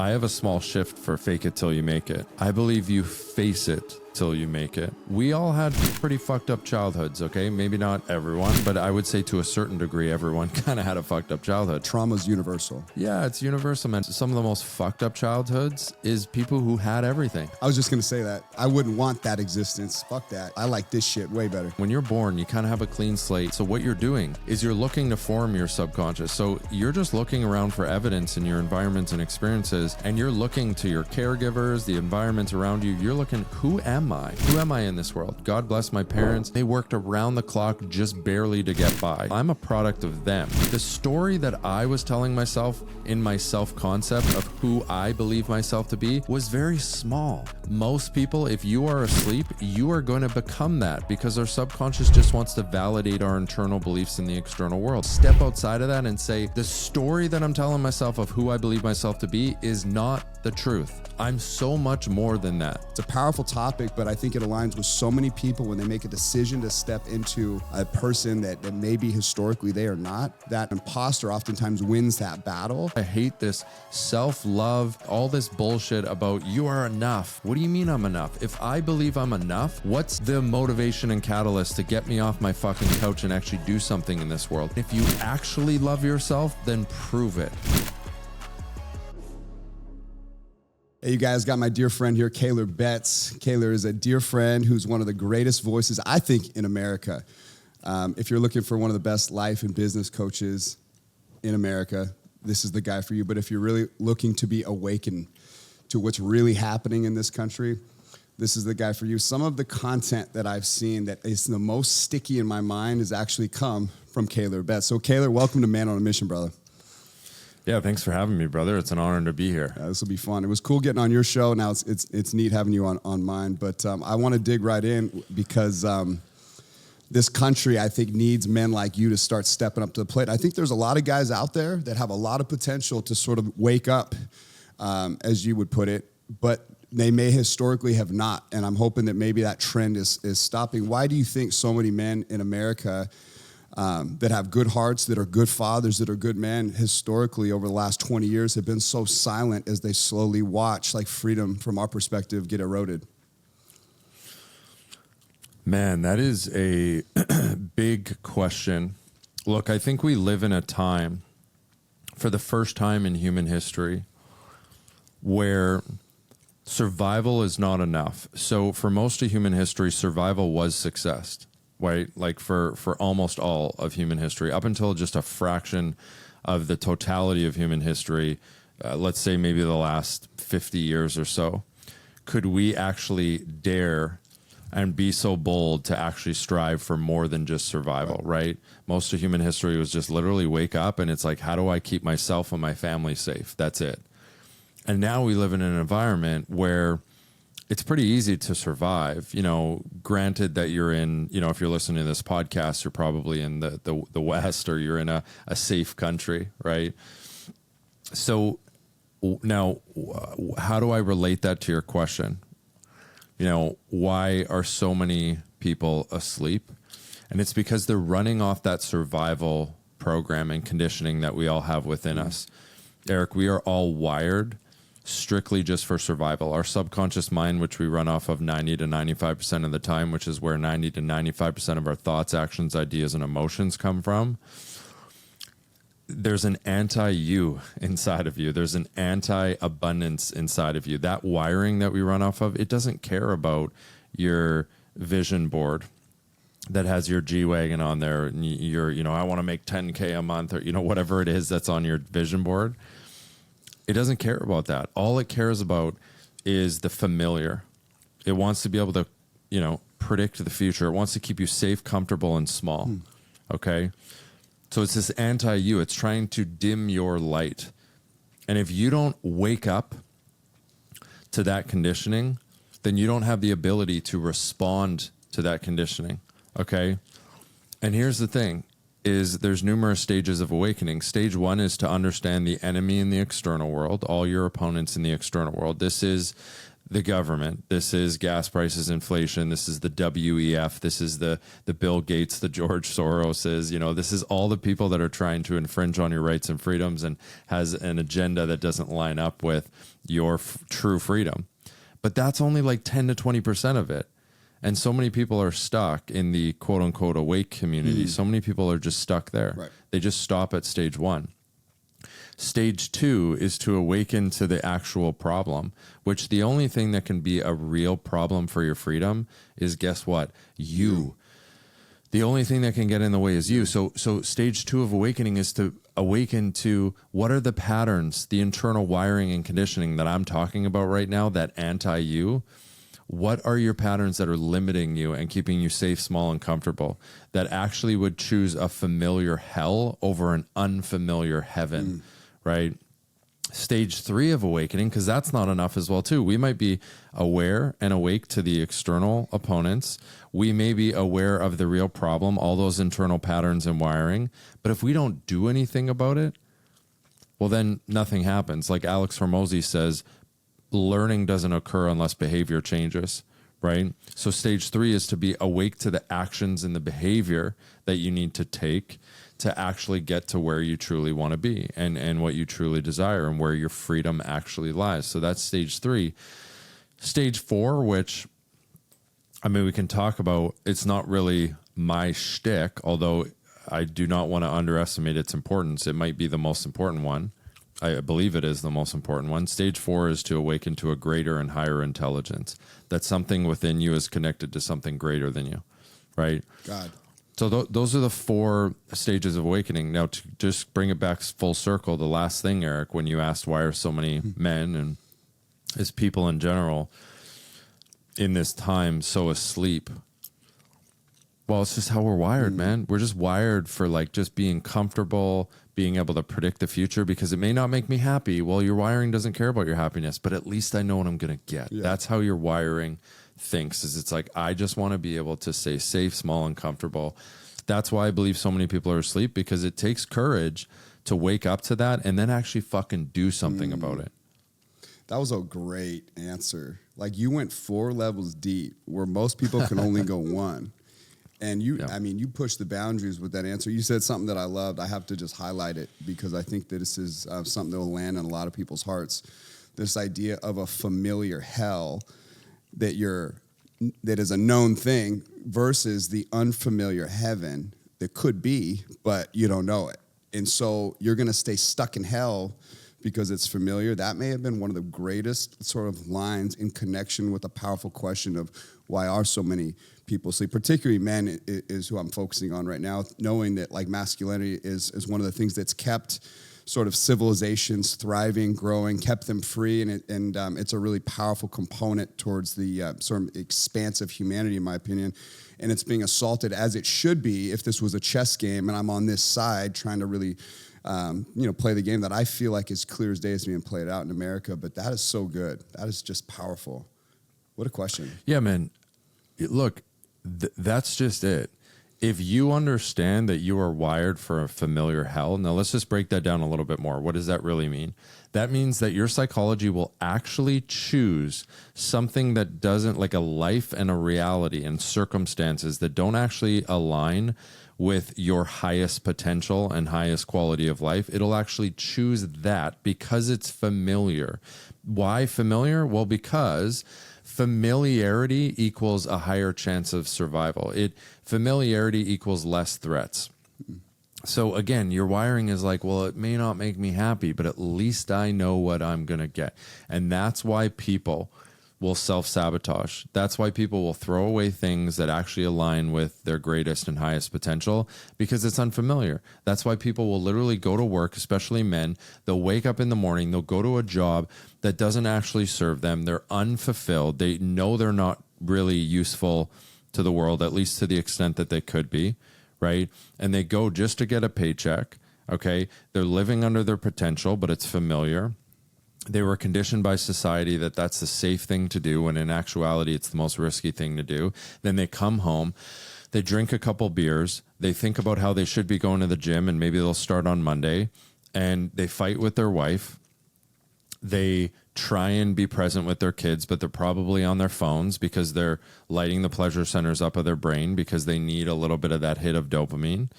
I have a small shift for fake it till you make it. I believe you face it till you make it. We all had pretty fucked up childhoods, okay? Maybe not everyone, but I would say to a certain degree, everyone kind of had a fucked up childhood. Trauma's universal. Yeah, it's universal, man. Some of the most fucked up childhoods is people who had everything. I was just going to say that. I wouldn't want that existence. Fuck that. I like this shit way better. When you're born, you kind of have a clean slate. So what you're doing is you're looking to form your subconscious. So you're just looking around for evidence in your environments and experiences, and you're looking to your caregivers, the environment around you. You're looking, who am I? Who am I in this world? God bless my parents. They worked around the clock just barely to get by. I'm a product of them. The story that I was telling myself in my self-concept of who I believe myself to be was very small. Most people, if you are asleep, you are going to become that because our subconscious just wants to validate our internal beliefs in the external world. Step outside of that and say, the story that I'm telling myself of who I believe myself to be is not the truth. I'm so much more than that. It's a powerful topic, but I think it aligns with so many people when they make a decision to step into a person that maybe historically they are not. That imposter oftentimes wins that battle. I hate this self-love, all this bullshit about you are enough. What do you mean I'm enough? If I believe I'm enough, what's the motivation and catalyst to get me off my fucking couch and actually do something in this world? If you actually love yourself, then prove it. Hey, you guys, got my dear friend here, Kaylor Betts. Kaylor is a dear friend who's one of the greatest voices, I think, in America. If you're looking for one of the best life and business coaches in America, this is the guy for you. But if you're really looking to be awakened to what's really happening in this country, this is the guy for you. Some of the content that I've seen that is the most sticky in my mind has actually come from Kaylor Betts. So, Kaylor, welcome to Man on a Mission, brother. Yeah, thanks for having me, brother. It's an honor to be here. This will be fun. It was cool getting on your show. Now it's neat having you on mine. But I want to dig right in because this country, I think, needs men like you to start stepping up to the plate. I think there's a lot of guys out there that have a lot of potential to sort of wake up, as you would put it, but they may historically have not. And I'm hoping that maybe that trend is stopping. Why do you think so many men in America that have good hearts, that are good fathers, that are good men, historically over the last 20 years have been so silent as they slowly watch like freedom from our perspective get eroded? Man, that is a big question. Look, I think we live in a time, for the first time in human history, where survival is not enough. So for most of human history, survival was success. Right, like for almost all of human history, up until just a fraction of the totality of human history, let's say maybe the last 50 years or so, could we actually dare and be so bold to actually strive for more than just survival, right? Most of human history was just literally wake up and it's like, how do I keep myself and my family safe? That's it. And now we live in an environment where it's pretty easy to survive, you know, granted that you're in, you know, if you're listening to this podcast, you're probably in the West or you're in a safe country, right? So now, how do I relate that to your question? You know, why are so many people asleep? And it's because they're running off that survival program and conditioning that we all have within us. Eric, we are all wired strictly just for survival. Our subconscious mind, which we run off of 90 to 95% of the time, which is where 90 to 95% of our thoughts, actions, ideas, and emotions come from. There's an anti-you inside of you. There's an anti-abundance inside of you. That wiring that we run off of, it doesn't care about your vision board that has your G-Wagon on there and you're, you know, I want to make 10K a month or, you know, whatever it is that's on your vision board. It doesn't care about that. All it cares about is the familiar. It wants to be able to, you know, predict the future. It wants to keep you safe, comfortable, and small. Okay? So it's this anti-you. It's trying to dim your light. And if you don't wake up to that conditioning, then you don't have the ability to respond to that conditioning. Okay? And here's the thing. Is there's numerous stages of awakening. Stage one is to understand the enemy in the external world, all your opponents in the external world. This is the government. This is gas prices, inflation. This is the WEF. This is the Bill Gates, the George Soroses. You know, this is all the people that are trying to infringe on your rights and freedoms and has an agenda that doesn't line up with your true freedom. But that's only like 10 to 20% of it. And so many people are stuck in the quote unquote awake community. So many people are just stuck there. Right. They just stop at stage 1. Stage 2 is to awaken to the actual problem, which the only thing that can be a real problem for your freedom is, guess what? You. The only thing that can get in the way is you. So stage 2 of awakening is to awaken to what are the patterns, the internal wiring and conditioning that I'm talking about right now, that anti-you. What are your patterns that are limiting you and keeping you safe, small, and comfortable, that actually would choose a familiar hell over an unfamiliar heaven? Right? Stage 3 of awakening, because that's not enough as well too. We might be aware and awake to the external opponents. We may be aware of the real problem, all those internal patterns and wiring. But if we don't do anything about it, well, then nothing happens. Like Alex Hormozy says, learning doesn't occur unless behavior changes. Right? So stage 3 is to be awake to the actions and the behavior that you need to take to actually get to where you truly want to be and what you truly desire and where your freedom actually lies. So that's stage 3. Stage 4, which, I mean, we can talk about, it's not really my shtick, although I do not want to underestimate its importance. It might be the most important one. I believe it is the most important one. Stage 4 is to awaken to a greater and higher intelligence. That something within you is connected to something greater than you, right? God. So those are the 4 stages of awakening. Now, to just bring it back full circle, the last thing, Eric, when you asked why are so many men and as people in general in this time so asleep, well, it's just how we're wired, man. We're just wired for like just being comfortable, being able to predict the future, because it may not make me happy. Well, your wiring doesn't care about your happiness, but at least I know what I'm going to get. Yeah. That's how your wiring thinks, is it's like, I just want to be able to stay safe, small, and comfortable. That's why I believe so many people are asleep, because it takes courage to wake up to that and then actually fucking do something about it. That was a great answer. Like, you went 4 levels deep where most people can only go 1. And you, I mean, you pushed the boundaries with that answer. You said something that I loved. I have to just highlight it because I think that this is something that will land in a lot of people's hearts. This idea of a familiar hell that is a known thing versus the unfamiliar heaven that could be, but you don't know it. And so you're going to stay stuck in hell because it's familiar. That may have been one of the greatest sort of lines in connection with a powerful question of why are so many people asleep, particularly men is who I'm focusing on right now, knowing that like masculinity is one of the things that's kept sort of civilizations thriving, growing, kept them free, and it's a really powerful component towards the sort of expansive humanity, in my opinion. And it's being assaulted, as it should be if this was a chess game and I'm on this side trying to really play the game that I feel like is clear as day is being played out in America. But that is so good. That is just powerful. What a question. Yeah, man. Look, that's just it. If you understand that you are wired for a familiar hell, now let's just break that down a little bit more. What does that really mean? That means that your psychology will actually choose something that doesn't, like a life and a reality and circumstances that don't actually align with your highest potential and highest quality of life. It'll actually choose that because it's familiar. Why familiar? Well, because familiarity equals a higher chance of survival. Familiarity equals less threats. So again, your wiring is like, well, it may not make me happy, but at least I know what I'm going to get. And that's why people will self-sabotage. That's why people will throw away things that actually align with their greatest and highest potential, because it's unfamiliar. That's why people will literally go to work, especially men. They'll wake up in the morning, they'll go to a job that doesn't actually serve them. They're unfulfilled. They know they're not really useful to the world, at least to the extent that they could be, right? And they go just to get a paycheck, okay? They're living under their potential, but it's familiar. They were conditioned by society that that's the safe thing to do, when in actuality, it's the most risky thing to do. Then they come home, they drink a couple beers, they think about how they should be going to the gym, and maybe they'll start on Monday, and they fight with their wife. They try and be present with their kids, but they're probably on their phones because they're lighting the pleasure centers up of their brain because they need a little bit of that hit of dopamine.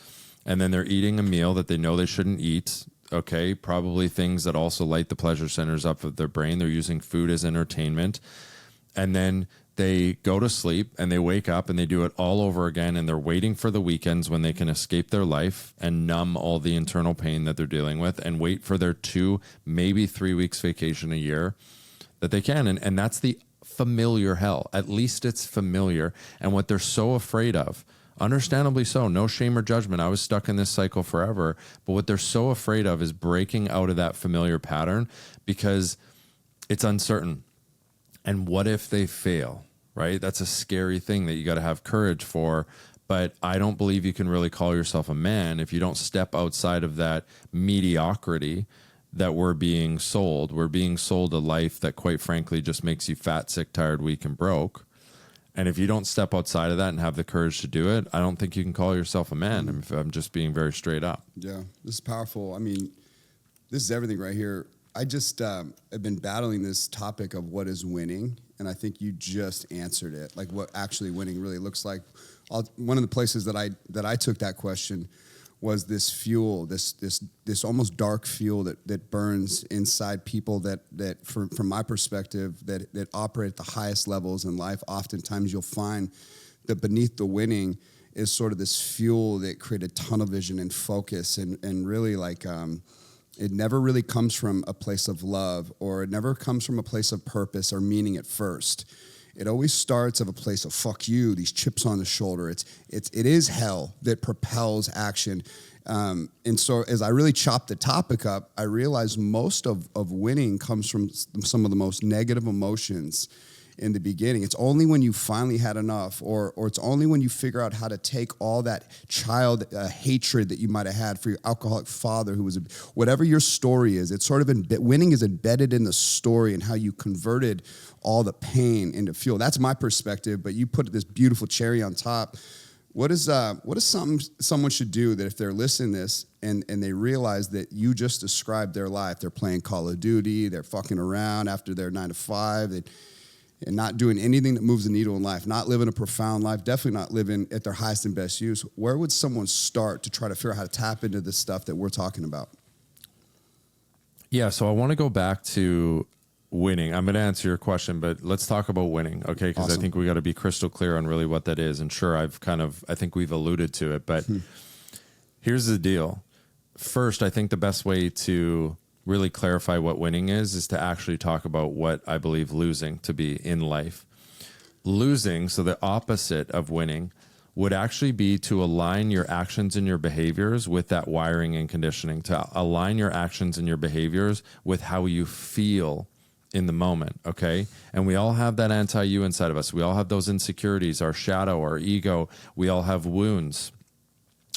And then they're eating a meal that they know they shouldn't eat. Okay, probably things that also light the pleasure centers up of their brain. They're using food as entertainment. And then they go to sleep and they wake up and they do it all over again. And they're waiting for the weekends when they can escape their life and numb all the internal pain that they're dealing with and wait for their 2, maybe 3 weeks vacation a year that they can. And that's the familiar hell. At least it's familiar. And what they're so afraid of, understandably so, no shame or judgment. I was stuck in this cycle forever. But what they're so afraid of is breaking out of that familiar pattern because it's uncertain. And what if they fail, right? That's a scary thing that you got to have courage for. But I don't believe you can really call yourself a man if you don't step outside of that mediocrity that we're being sold. We're being sold a life that, quite frankly, just makes you fat, sick, tired, weak, and broke. And if you don't step outside of that and have the courage to do it, I don't think you can call yourself a man. If I'm just being very straight up. Yeah, this is powerful. I mean, this is everything right here. I just have been battling this topic of what is winning, and I think you just answered it, like what actually winning really looks like. One of the places that I took that question was this fuel, this almost dark fuel that burns inside people that from my perspective that operate at the highest levels in life. Oftentimes you'll find that beneath the winning is sort of this fuel that created tunnel vision and focus and really like it never really comes from a place of love, or it never comes from a place of purpose or meaning at first. It always starts of a place of fuck you, these chips on the shoulder. It is hell that propels action. And so as I really chopped the topic up, I realized most of winning comes from some of the most negative emotions in the beginning. It's only when you finally had enough, or it's only when you figure out how to take all that child hatred that you might have had for your alcoholic father who was whatever your story is. It's sort of winning is embedded in the story and how you converted all the pain into fuel. That's my perspective, but you put this beautiful cherry on top. What is something someone should do that if they're listening to this and they realize that you just described their life? They're playing Call of Duty, they're fucking around after their 9 to 5, and not doing anything that moves the needle in life, not living a profound life, definitely not living at their highest and best use. Where would someone start to try to figure out how to tap into this stuff that we're talking about? Yeah, so I want to go back to winning. I'm going to answer your question, but let's talk about winning, okay? Because Awesome. I think we got to be crystal clear on really what that is. And sure, I think we've alluded to it, but here's the deal. First, I think the best way to really clarify what winning is to actually talk about what I believe losing to be in life. Losing, so the opposite of winning, would actually be to align your actions and your behaviors with that wiring and conditioning, to align your actions and your behaviors with how you feel in the moment, okay? And we all have that anti-you inside of us. We all have those insecurities, our shadow, our ego. We all have wounds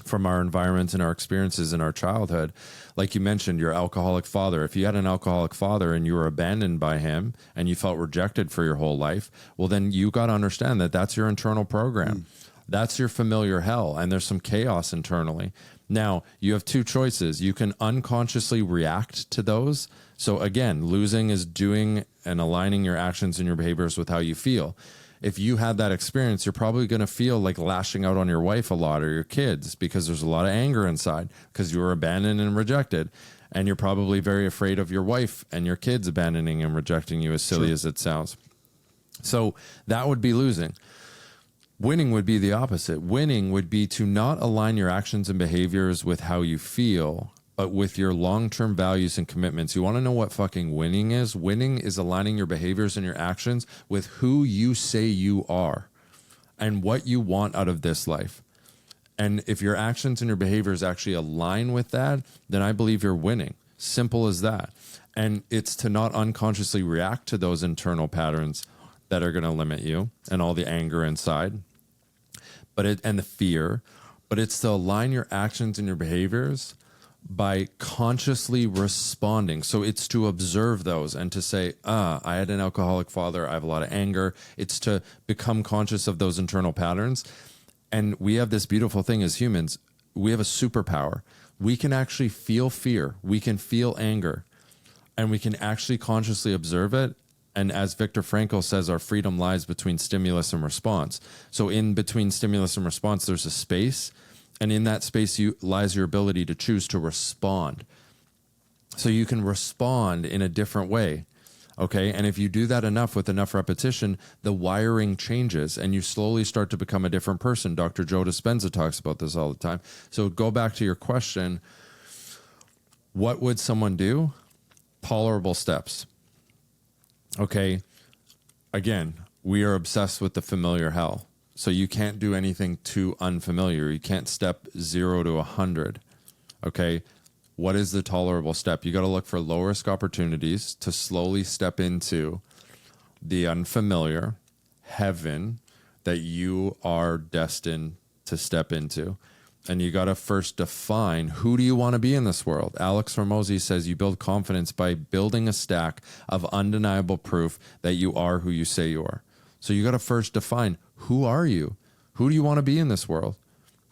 from our environment and our experiences in our childhood. Like you mentioned, your alcoholic father. If you had an alcoholic father and you were abandoned by him and you felt rejected for your whole life, well, then you got to understand that that's your internal program. That's your familiar hell, and there's some chaos internally. Now, you have two choices. You can unconsciously react to those. So again, losing is doing and aligning your actions and your behaviors with how you feel. If you had that experience, you're probably going to feel like lashing out on your wife a lot or your kids because there's a lot of anger inside because you were abandoned and rejected. And you're probably very afraid of your wife and your kids abandoning and rejecting you, as silly as it sounds. So that would be losing. Winning would be the opposite. Winning would be to not align your actions and behaviors with how you feel, but with your long-term values and commitments. You want to know what fucking winning is? Winning is aligning your behaviors and your actions with who you say you are and what you want out of this life. And if your actions and your behaviors actually align with that, then I believe you're winning. Simple as that. And it's to not unconsciously react to those internal patterns that are going to limit you and all the anger inside, and the fear, but it's to align your actions and your behaviors by consciously responding. So it's to observe those and to say, I had an alcoholic father, I have a lot of anger. It's to become conscious of those internal patterns. And we have this beautiful thing as humans. We have a superpower. We can actually feel fear. We can feel anger. and we can actually consciously observe it. And as Viktor Frankl says, our freedom lies between stimulus and response. So in between stimulus and response, there's a space. And in that space lies your ability to choose to respond. So you can respond in a different way. Okay. And if you do that enough with enough repetition, the wiring changes and you slowly start to become a different person. Dr. Joe Dispenza talks about this all the time. So go back to your question. What would someone do? Tolerable steps. Okay. Again, we are obsessed with the familiar hell. So you can't do anything too unfamiliar. You can't step 0 to 100. Okay. What is the tolerable step? You got to look for low risk opportunities to slowly step into the unfamiliar heaven that you are destined to step into. And you got to first define, who do you want to be in this world? Alex Hormozi says you build confidence by building a stack of undeniable proof that you are who you say you are. So you got to first define, who are you? Who do you want to be in this world?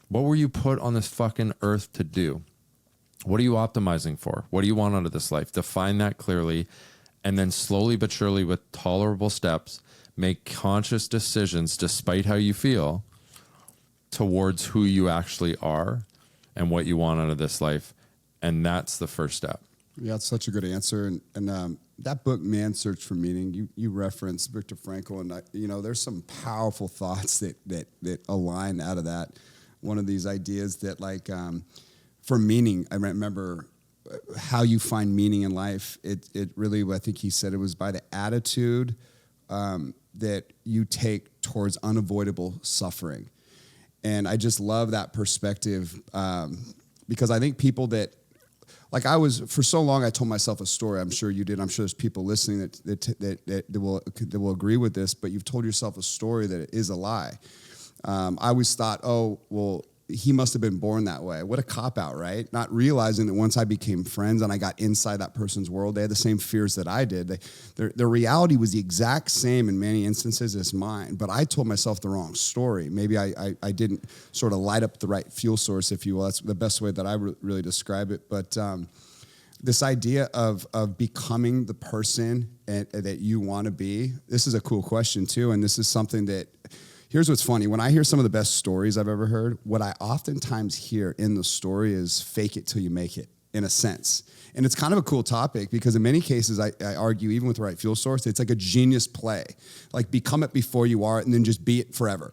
What were you put on this fucking earth to do? What are you optimizing for? What do you want out of this life? Define that clearly, and then slowly but surely with tolerable steps, make conscious decisions despite how you feel towards who you actually are and what you want out of this life. And that's the first step. Yeah, it's such a good answer. And that book, Man's Search for Meaning, you referenced Viktor Frankl, and there's some powerful thoughts that align out of that. One of these ideas that for meaning, I remember how you find meaning in life. It really, I think he said it was by the attitude that you take towards unavoidable suffering. And I just love that perspective because I think people that, for so long, I told myself a story. I'm sure you did. I'm sure there's people listening that will agree with this. But you've told yourself a story that is a lie. I always thought, oh, well, he must have been born that way. What a cop-out, right? Not realizing that once I became friends and I got inside that person's world, they had the same fears that I did. Their reality was the exact same in many instances as mine, but I told myself the wrong story. Maybe I didn't sort of light up the right fuel source, if you will. That's the best way that I really describe it. But this idea of becoming the person that you want to be, this is a cool question too, and this is something that... Here's what's funny. When I hear some of the best stories I've ever heard, what I oftentimes hear in the story is fake it till you make it, in a sense. And it's kind of a cool topic because in many cases, I argue, even with the right fuel source, it's like a genius play. Like, become it before you are it and then just be it forever.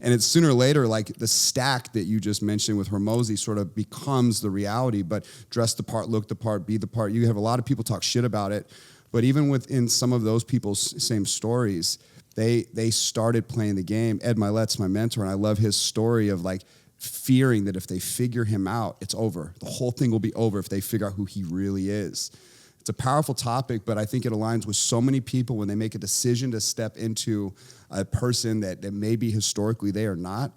And it's sooner or later, like the stack that you just mentioned with Hormozi sort of becomes the reality, but dress the part, look the part, be the part. You have a lot of people talk shit about it, but even within some of those people's same stories, they started playing the game. Ed Milet's my mentor, and I love his story of fearing that if they figure him out, it's over. The whole thing will be over if they figure out who he really is. It's a powerful topic, but I think it aligns with so many people when they make a decision to step into a person that maybe historically they are not.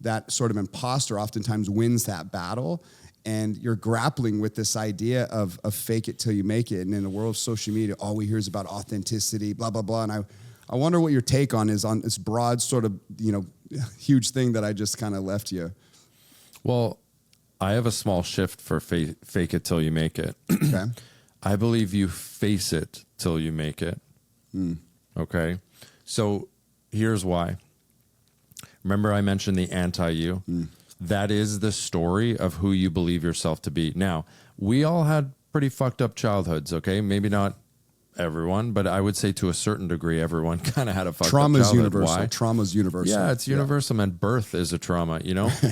That sort of imposter oftentimes wins that battle. And you're grappling with this idea of fake it till you make it. And in the world of social media, all we hear is about authenticity, blah, blah, blah. And I wonder what your take on is on this broad sort of, huge thing that I just kind of left you. Well, I have a small shift for fake it till you make it. Okay. I believe you face it till you make it. Okay. So here's why. Remember I mentioned the anti-you? That is the story of who you believe yourself to be. Now, we all had pretty fucked up childhoods, okay? Maybe not everyone, but I would say to a certain degree, everyone kind of had a fucked up childhood. Trauma's universal. Why? Trauma's universal. Yeah, it's universal, man. Birth is a trauma,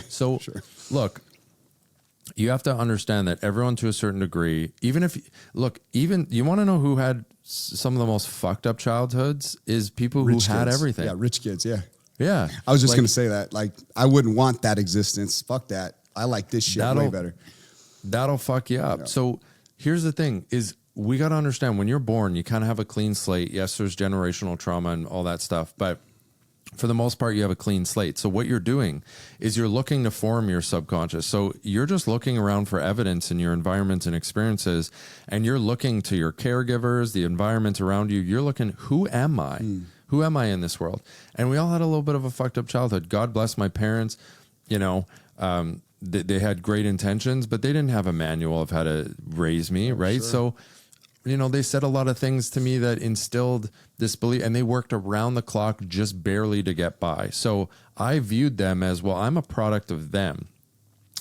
So, Sure. Look, you have to understand that everyone to a certain degree, even you want to know who had some of the most fucked up childhoods is people who had everything. Yeah, rich kids, yeah. Yeah. I was just going to say that. I wouldn't want that existence. Fuck that. I like this shit way better. That'll fuck you up. Yeah. So here's the thing is we got to understand when you're born, you kind of have a clean slate. Yes, there's generational trauma and all that stuff, but for the most part, you have a clean slate. So what you're doing is you're looking to form your subconscious. So you're just looking around for evidence in your environments and experiences, and you're looking to your caregivers, the environment around you. You're looking, who am I? Who am I in this world? And we all had a little bit of a fucked up childhood. God bless my parents. They had great intentions, but they didn't have a manual of how to raise me, right? Sure. So they said a lot of things to me that instilled this belief, and they worked around the clock just barely to get by. So I viewed them as, well, I'm a product of them.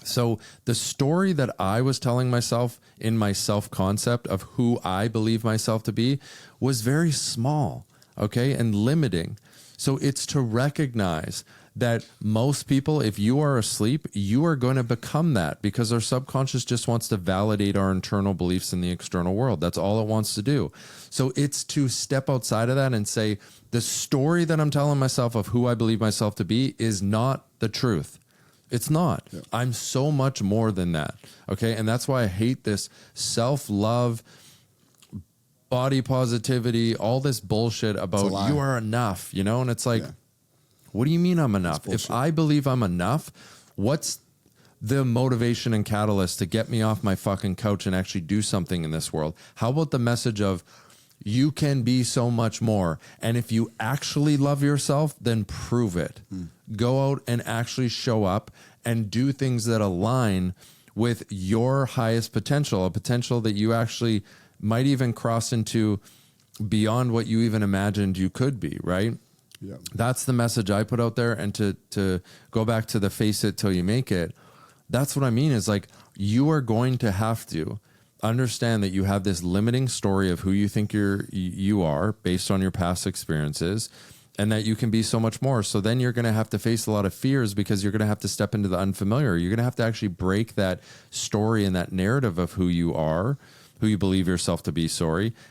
So the story that I was telling myself in my self-concept of who I believe myself to be was very small, okay, and limiting. So it's to recognize that most people, if you are asleep, you are going to become that, because our subconscious just wants to validate our internal beliefs in the external world. That's all it wants to do. So it's to step outside of that and say, the story that I'm telling myself of who I believe myself to be is not the truth. It's not. Yeah. I'm so much more than that. Okay. And that's why I hate this self-love, body positivity, all this bullshit about you are enough, and it's like, what do you mean I'm enough? If I believe I'm enough, what's the motivation and catalyst to get me off my fucking couch and actually do something in this world? How about the message of you can be so much more? And if you actually love yourself, then prove it. Go out and actually show up and do things that align with your highest potential, a potential that you actually might even cross into beyond what you even imagined you could be, right? Yeah. That's the message I put out there. And to go back to the face it till you make it, that's what I mean is like, you are going to have to understand that you have this limiting story of who you think you are based on your past experiences, and that you can be so much more. So then you're going to have to face a lot of fears, because you're going to have to step into the unfamiliar. You're going to have to actually break that story and that narrative of who you are, who you believe yourself to be,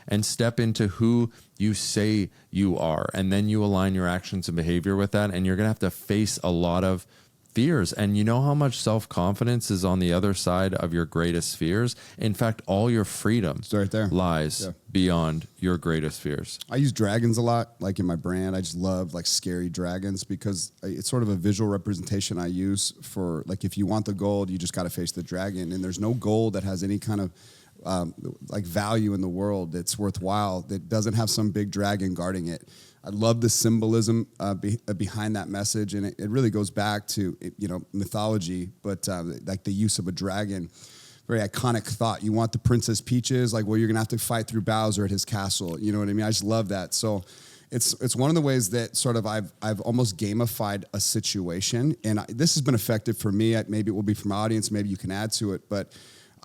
and step into who you say you are. And then you align your actions and behavior with that. And you're going to have to face a lot of fears. And you know how much self-confidence is on the other side of your greatest fears? In fact, all your freedom right there. lies beyond your greatest fears. I use dragons a lot, like in my brand. I just love like scary dragons, because it's sort of a visual representation I use for, like, if you want the gold, you just got to face the dragon. And there's no gold that has any kind of like value in the world that's worthwhile that doesn't have some big dragon guarding it. I love the symbolism behind that message, and it really goes back to mythology, but like the use of a dragon. Very iconic thought. You want the Princess Peaches, like, well, you're gonna have to fight through Bowser at his castle. You know what I mean? I just love that. So it's one of the ways that sort of I've almost gamified a situation, and this has been effective for me. Maybe it will be for my audience. Maybe you can add to it, but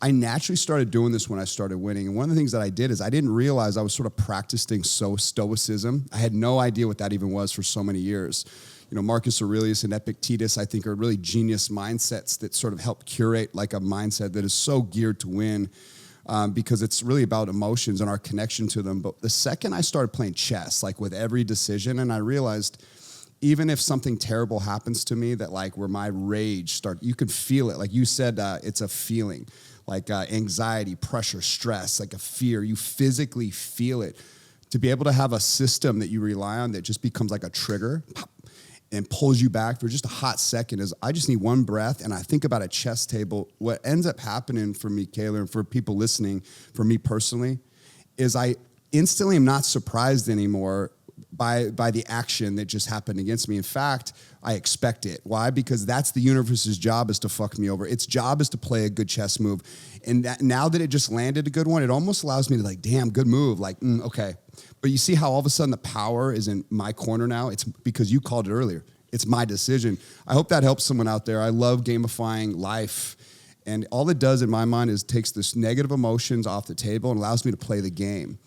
I naturally started doing this when I started winning. And one of the things that I did is I didn't realize I was sort of practicing stoicism. I had no idea what that even was for so many years. Marcus Aurelius and Epictetus, I think, are really genius mindsets that sort of help curate like a mindset that is so geared to win, because it's really about emotions and our connection to them. But the second I started playing chess, like with every decision, and I realized even if something terrible happens to me, that like where my rage you can feel it. Like you said, it's a feeling. Like anxiety, pressure, stress, like a fear. You physically feel it. To be able to have a system that you rely on that just becomes like a trigger and pulls you back for just a hot second is, I just need one breath, and I think about a chess table. What ends up happening for me, Kaylor, and for people listening, for me personally, is I instantly am not surprised anymore by the action that just happened against me. In fact, I expect it. Why? Because that's the universe's job, is to fuck me over. Its job is to play a good chess move. And now that it just landed a good one, it almost allows me to like, damn, good move. Like, okay. But you see how all of a sudden the power is in my corner now? It's because you called it earlier. It's my decision. I hope that helps someone out there. I love gamifying life. And all it does in my mind is takes this negative emotions off the table and allows me to play the game.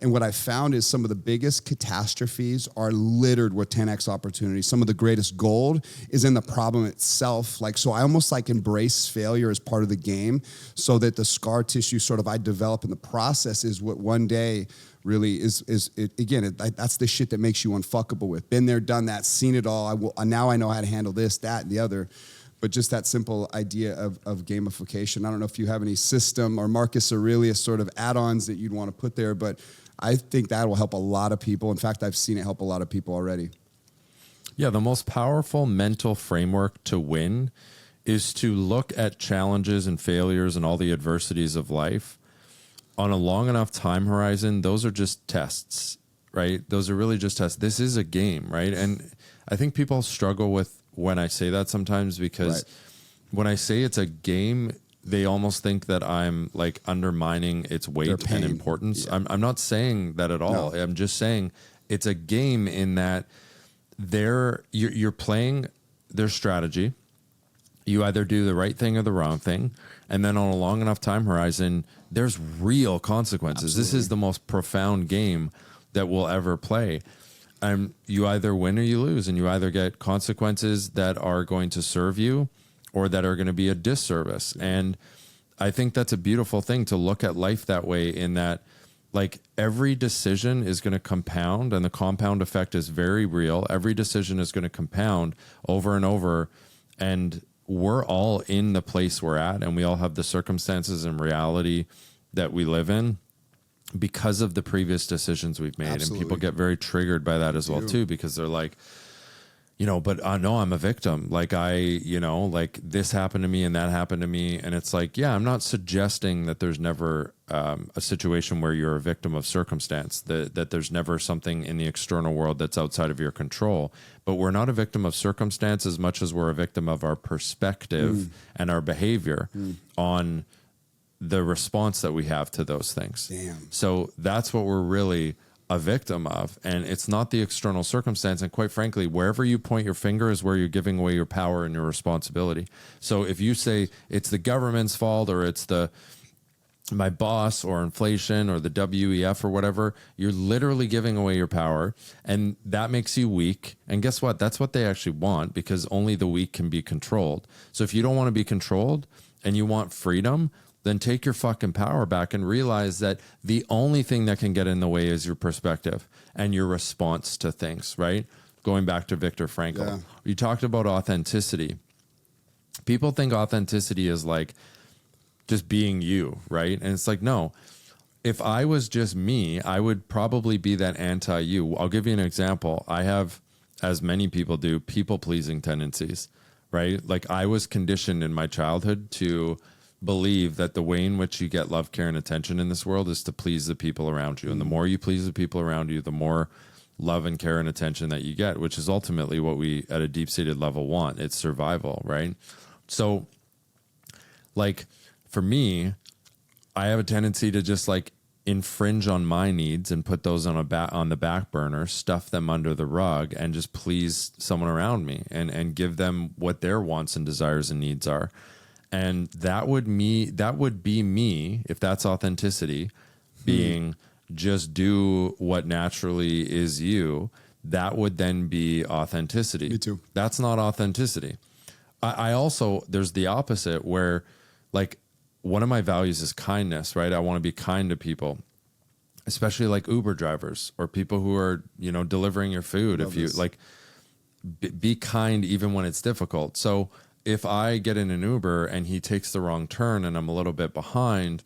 And what I found is some of the biggest catastrophes are littered with 10x opportunities. Some of the greatest gold is in the problem itself. Like, so I almost like embrace failure as part of the game, so that the scar tissue sort of I develop in the process is what one day really is that's the shit that makes you unfuckable with. Been there, done that, seen it all. Now I know how to handle this, that, and the other. But just that simple idea of gamification. I don't know if you have any system or Marcus Aurelius sort of add-ons that you'd want to put there, but I think that will help a lot of people. In fact, I've seen it help a lot of people already. Yeah, the most powerful mental framework to win is to look at challenges and failures and all the adversities of life on a long enough time horizon. Those are just tests, right? Those are really just tests. This is a game, right? And I think people struggle with when I say that sometimes, because when I say it's a game, they almost think that I'm like undermining its weight and importance. Yeah. I'm not saying that at all. No. I'm just saying it's a game in that you're playing their strategy. You either do the right thing or the wrong thing. And then on a long enough time horizon, there's real consequences. Absolutely. This is the most profound game that we'll ever play. You either win or you lose, and you either get consequences that are going to serve you or that are going to be a disservice. And I think that's a beautiful thing to look at life that way, in that like every decision is going to compound, and the compound effect is very real. Every decision is going to compound over and over, and we're all in the place we're at, and we all have the circumstances and reality that we live in because of the previous decisions we've made. Absolutely. And people get very triggered by that as well too, because they're like, but no, I'm a victim. Like like this happened to me and that happened to me. And it's like, yeah, I'm not suggesting that there's never a situation where you're a victim of circumstance, that there's never something in the external world that's outside of your control. But we're not a victim of circumstance as much as we're a victim of our perspective and our behavior on the response that we have to those things. Damn. So that's what we're really a victim of, and it's not the external circumstance. And quite frankly, wherever you point your finger is where you're giving away your power and your responsibility. So if you say it's the government's fault, or it's my boss, or inflation, or the WEF, or whatever, you're literally giving away your power, and that makes you weak. And guess what? That's what they actually want, because only the weak can be controlled. So if you don't want to be controlled and you want freedom, then take your fucking power back and realize that the only thing that can get in the way is your perspective and your response to things, right? Going back to Viktor Frankl. Yeah. You talked about authenticity. People think authenticity is like just being you, right? And it's like, no. If I was just me, I would probably be that anti-you. I'll give you an example. I have, as many people do, people-pleasing tendencies, right? Like I was conditioned in my childhood to believe that the way in which you get love, care, and attention in this world is to please the people around you. And the more you please the people around you, the more love and care and attention that you get, which is ultimately what we at a deep-seated level want. It's survival, right? So like for me, I have a tendency to just like infringe on my needs and put those on the back burner, stuff them under the rug, and just please someone around me and give them what their wants and desires and needs are. And that would be me, if that's authenticity, being just do what naturally is you. That would then be authenticity. Me too. That's not authenticity. I also, there's the opposite where like one of my values is kindness, right? I want to be kind to people, especially like Uber drivers or people who are, delivering your food. Love if you this. Like be kind even when it's difficult. So if I get in an Uber and he takes the wrong turn and I'm a little bit behind,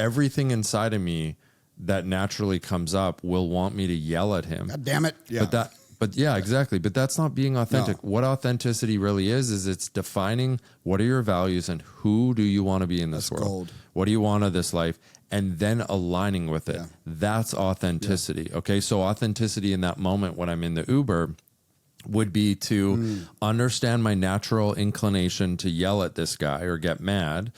everything inside of me that naturally comes up will want me to yell at him. God damn it. Yeah. But yeah, exactly. But that's not being authentic. No. What authenticity really is it's defining what are your values and who do you want to be in this world? Gold. What do you want of this life? And then aligning with it. Yeah. That's authenticity. Yeah. Okay. So authenticity in that moment when I'm in the Uber would be to understand my natural inclination to yell at this guy or get mad,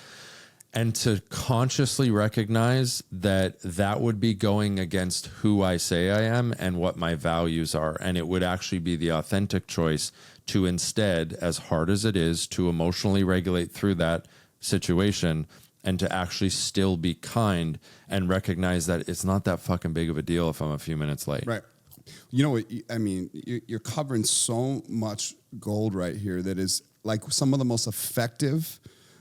and to consciously recognize that that would be going against who I say I am and what my values are. And it would actually be the authentic choice to instead, as hard as it is, to emotionally regulate through that situation and to actually still be kind and recognize that it's not that fucking big of a deal if I'm a few minutes late. Right. You know what? I mean, you're covering so much gold right here that is like some of the most effective,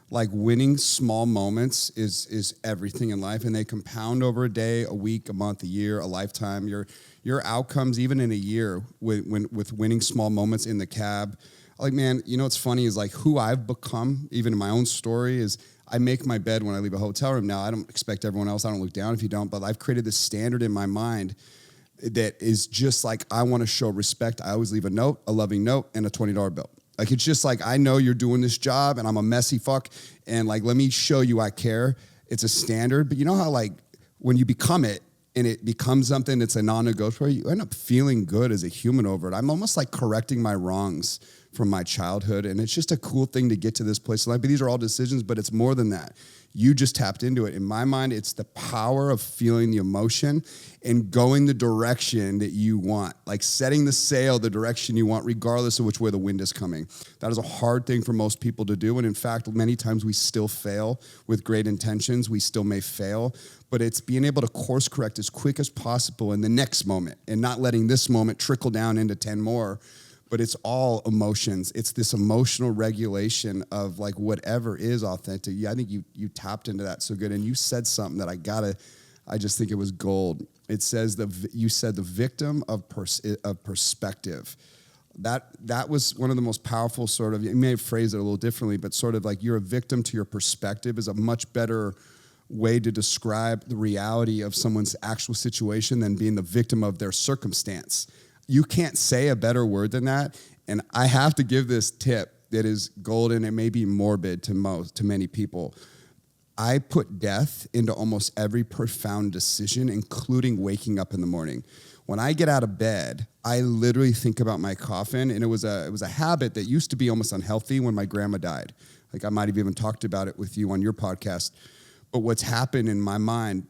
like winning small moments is everything in life, and they compound over a day, a week, a month, a year, a lifetime. Your outcomes, even in a year, with winning small moments in the cab. Like, man, what's funny is like who I've become, even in my own story, is I make my bed when I leave a hotel room. Now, I don't expect everyone else. I don't look down if you don't, but I've created this standard in my mind that is just like, I want to show respect. I always leave a note, a loving note, and a $20 bill. Like, it's just like, I know you're doing this job and I'm a messy fuck. And like, let me show you I care. It's a standard. But you know how like when you become it and it becomes something that's a non-negotiable, you end up feeling good as a human over it. I'm almost like correcting my wrongs from my childhood. And it's just a cool thing to get to this place in life. But these are all decisions, but it's more than that. You just tapped into it. In my mind, it's the power of feeling the emotion and going the direction that you want, like setting the sail the direction you want, regardless of which way the wind is coming. That is a hard thing for most people to do. And in fact, many times we still fail with great intentions. We still may fail, but it's being able to course correct as quick as possible in the next moment and not letting this moment trickle down into 10 more. But it's all emotions. It's this emotional regulation of like whatever is authentic. Yeah, I think you tapped into that so good. And you said something that I just think it was gold. It says you said the victim of perspective. That was one of the most powerful sort of, you may have phrased it a little differently, but sort of like you're a victim to your perspective is a much better way to describe the reality of someone's actual situation than being the victim of their circumstance. You can't say a better word than that. And I have to give this tip that is golden. It may be morbid to many people. I put death into almost every profound decision, including waking up in the morning. When I get out of bed, I literally think about my coffin. And it was a habit that used to be almost unhealthy when my grandma died. Like I might have even talked about it with you on your podcast. But what's happened in my mind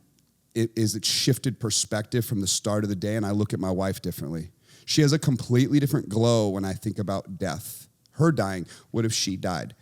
is it shifted perspective from the start of the day. And I look at my wife differently. She has a completely different glow when I think about death. Her dying, what if she died?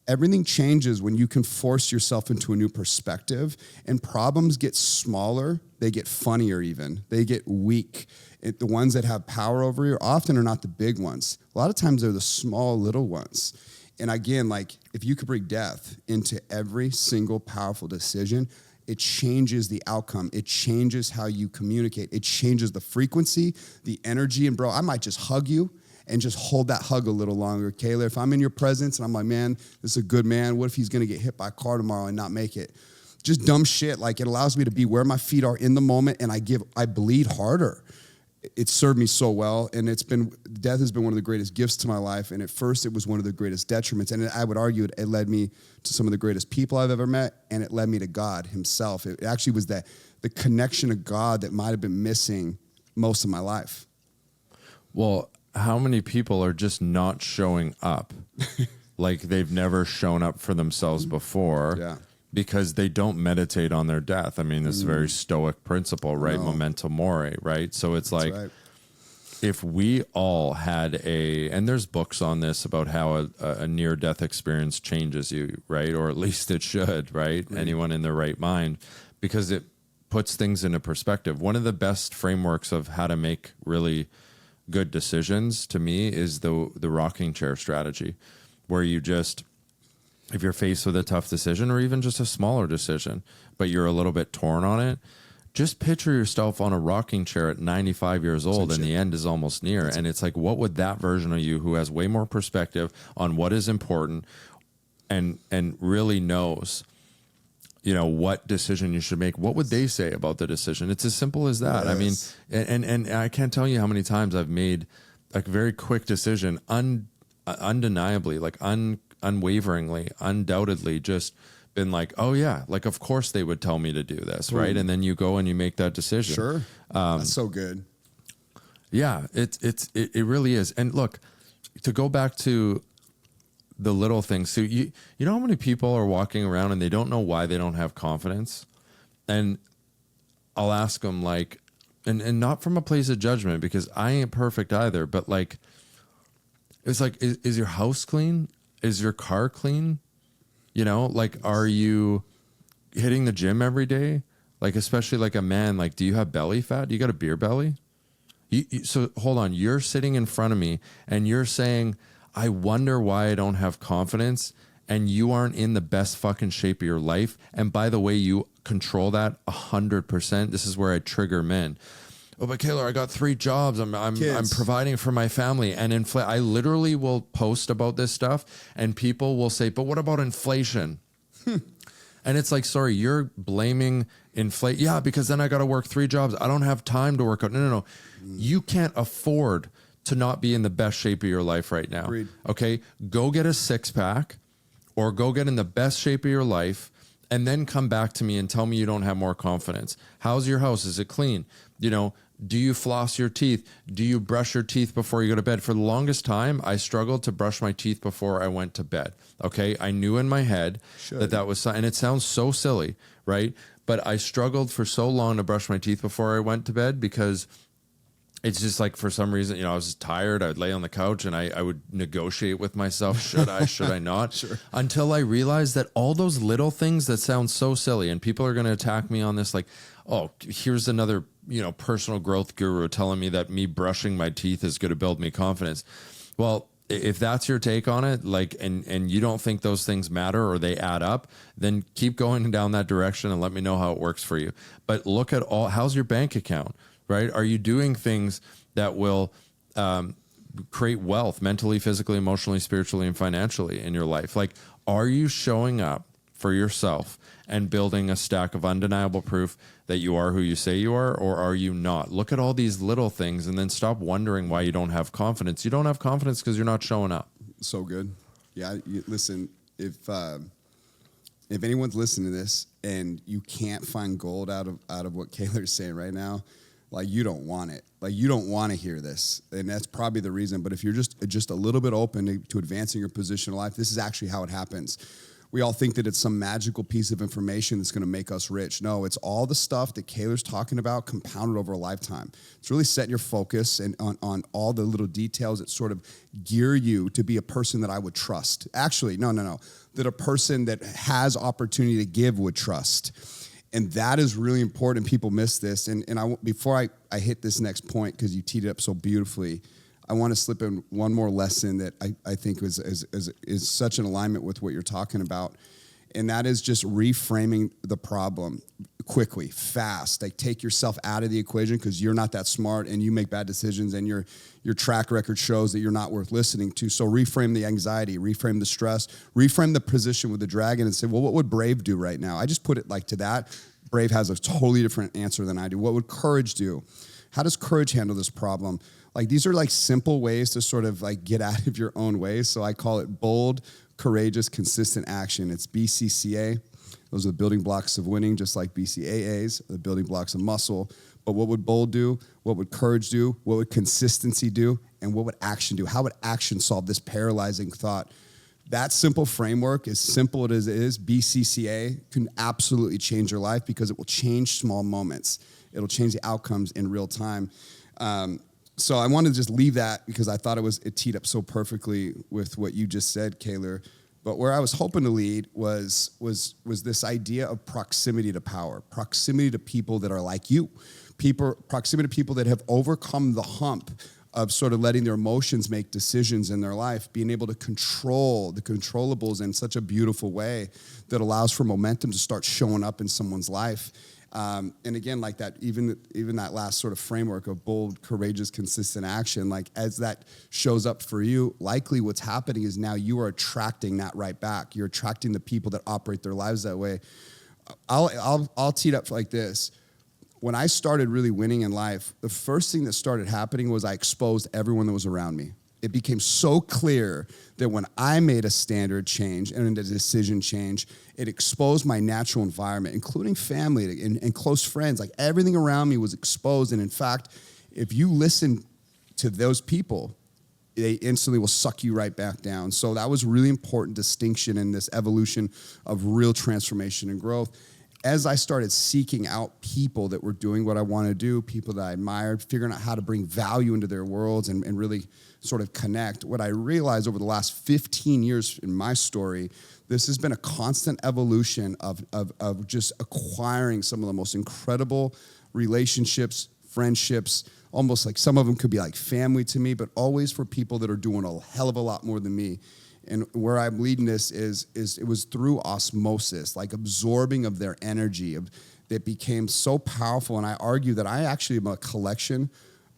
Everything changes when you can force yourself into a new perspective, and problems get smaller, they get funnier even, they get weak. The ones that have power over you often are not the big ones. A lot of times they're the small little ones. And again, like if you could bring death into every single powerful decision, it changes the outcome. It changes how you communicate. It changes the frequency, the energy. And bro, I might just hug you and just hold that hug a little longer. Kaylor, if I'm in your presence and I'm like, man, this is a good man. What if he's going to get hit by a car tomorrow and not make it? Just dumb shit. Like it allows me to be where my feet are in the moment, and I bleed harder. It served me so well, and death has been one of the greatest gifts to my life, and at first it was one of the greatest detriments, and I would argue it led me to some of the greatest people I've ever met, and it led me to God himself. It actually was the connection to God that might have been missing most of my life. Well, how many people are just not showing up? Like they've never shown up for themselves before. Yeah. Because they don't meditate on their death. I mean, this is a very stoic principle, right? No. Memento mori, right? So it's like, right. If we all had and there's books on this about how a near-death experience changes you, right? Or at least it should, right? Anyone in their right mind, because it puts things into perspective. One of the best frameworks of how to make really good decisions to me is the rocking chair strategy, where you just, if you're faced with a tough decision or even just a smaller decision, but you're a little bit torn on it, just picture yourself on a rocking chair at 95 years old and the end is almost near. And it's like, what would that version of you who has way more perspective on what is important and really knows, what decision you should make, what would they say about the decision? It's as simple as that. Yes. I mean, and I can't tell you how many times I've made a very quick decision, undeniably, like unwaveringly, undoubtedly, just been like, oh yeah, like of course they would tell me to do this, right? And then you go and you make that decision. Sure, that's so good. Yeah, it really is. And look, to go back to the little things. So you know how many people are walking around and they don't know why they don't have confidence, and I'll ask them like, and not from a place of judgment because I ain't perfect either, but like, it's like, is your house clean? Is your car clean? Like, are you hitting the gym every day? Like, especially like a man, like, do you have belly fat? Do you got a beer belly? So hold on, you're sitting in front of me and you're saying, I wonder why I don't have confidence, and you aren't in the best fucking shape of your life. And by the way, you control that 100%. This is where I trigger men. Oh, but Kaylor, I got 3 jobs. I'm providing for my family, and I literally will post about this stuff, and people will say, "But what about inflation?" And it's like, sorry, you're blaming inflation. Yeah, because then I got to work 3 jobs. I don't have time to work out. No. You can't afford to not be in the best shape of your life right now. Agreed. Okay, go get a 6-pack, or go get in the best shape of your life, and then come back to me and tell me you don't have more confidence. How's your house? Is it clean? Do you floss your teeth? Do you brush your teeth before you go to bed? For the longest time, I struggled to brush my teeth before I went to bed. Okay. I knew in my head that was, and it sounds so silly, right? But I struggled for so long to brush my teeth before I went to bed because it's just like, for some reason, I was just tired. I would lay on the couch and I would negotiate with myself. Should I not? Sure. Until I realized that all those little things that sound so silly, and people are going to attack me on this, like, oh, here's another, personal growth guru telling me that me brushing my teeth is going to build me confidence. Well, if that's your take on it, like, and you don't think those things matter or they add up, then keep going down that direction and let me know how it works for you. But look at how's your bank account, right? Are you doing things that will create wealth mentally, physically, emotionally, spiritually, and financially in your life? Like, are you showing up for yourself and building a stack of undeniable proof that you are who you say you are, or are you not? Look at all these little things and then stop wondering why you don't have confidence. You don't have confidence because you're not showing up. So good. Yeah. Listen, if anyone's listening to this and you can't find gold out of what Kaylor's saying right now, like, you don't want it. Like, you don't want to hear this. And that's probably the reason. But if you're just a little bit open to advancing your position in life, this is actually how it happens. We all think that it's some magical piece of information that's going to make us rich. No, it's all the stuff that Kaylor's talking about compounded over a lifetime. It's really setting your focus and on all the little details that sort of gear you to be a person that I would trust. Actually, no. That a person that has opportunity to give would trust. And that is really important. People miss this. And before I hit this next point, because you teed it up so beautifully, I want to slip in one more lesson that I think is such an alignment with what you're talking about. And that is just reframing the problem quickly, fast. Like, take yourself out of the equation because you're not that smart and you make bad decisions and your track record shows that you're not worth listening to. So reframe the anxiety, reframe the stress, reframe the position with the dragon and say, well, what would Brave do right now? I just put it like to that. Brave has a totally different answer than I do. What would Courage do? How does Courage handle this problem? Like, these are like simple ways to sort of like get out of your own way. So I call it bold, courageous, consistent action. It's BCCA. Those are the building blocks of winning, just like BCAAs, the building blocks of muscle. But what would bold do? What would courage do? What would consistency do? And what would action do? How would action solve this paralyzing thought? That simple framework, as simple as it is, BCCA, can absolutely change your life because it will change small moments. It'll change the outcomes in real time. So I wanted to just leave that because I thought it teed up so perfectly with what you just said, Kaylor. But where I was hoping to lead was this idea of proximity to power, proximity to people that are like you, proximity to people that have overcome the hump of sort of letting their emotions make decisions in their life, being able to control the controllables in such a beautiful way that allows for momentum to start showing up in someone's life. And again, like that, even that last sort of framework of bold, courageous, consistent action, like as that shows up for you, likely what's happening is now you are attracting that right back. You're attracting the people that operate their lives that way. I'll tee it up like this. When I started really winning in life, the first thing that started happening was I exposed everyone that was around me. It became so clear that when I made a standard change and a decision change, it exposed my natural environment, including family and close friends. Like, everything around me was exposed. And in fact, if you listen to those people, they instantly will suck you right back down. So that was really important distinction in this evolution of real transformation and growth. As I started seeking out people that were doing what I wanted to do, people that I admired, figuring out how to bring value into their worlds and really sort of connect, what I realized over the last 15 years in my story, this has been a constant evolution of just acquiring some of the most incredible relationships, friendships, almost like some of them could be like family to me, but always for people that are doing a hell of a lot more than me. And where I'm leading this is it was through osmosis, like absorbing of their energy, that became so powerful. And I argue that I actually am a collection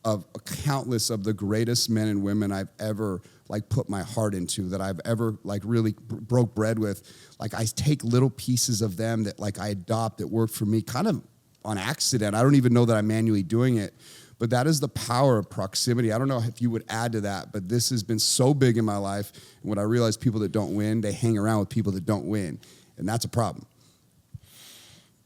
of countless of the greatest men and women I've ever like put my heart into, that I've ever like really broke bread with. Like, I take little pieces of them that like I adopt that work for me kind of on accident. I don't even know that I'm manually doing it. But that is the power of proximity. I don't know if you would add to that, but this has been so big in my life. And when I realize people that don't win, they hang around with people that don't win. And that's a problem.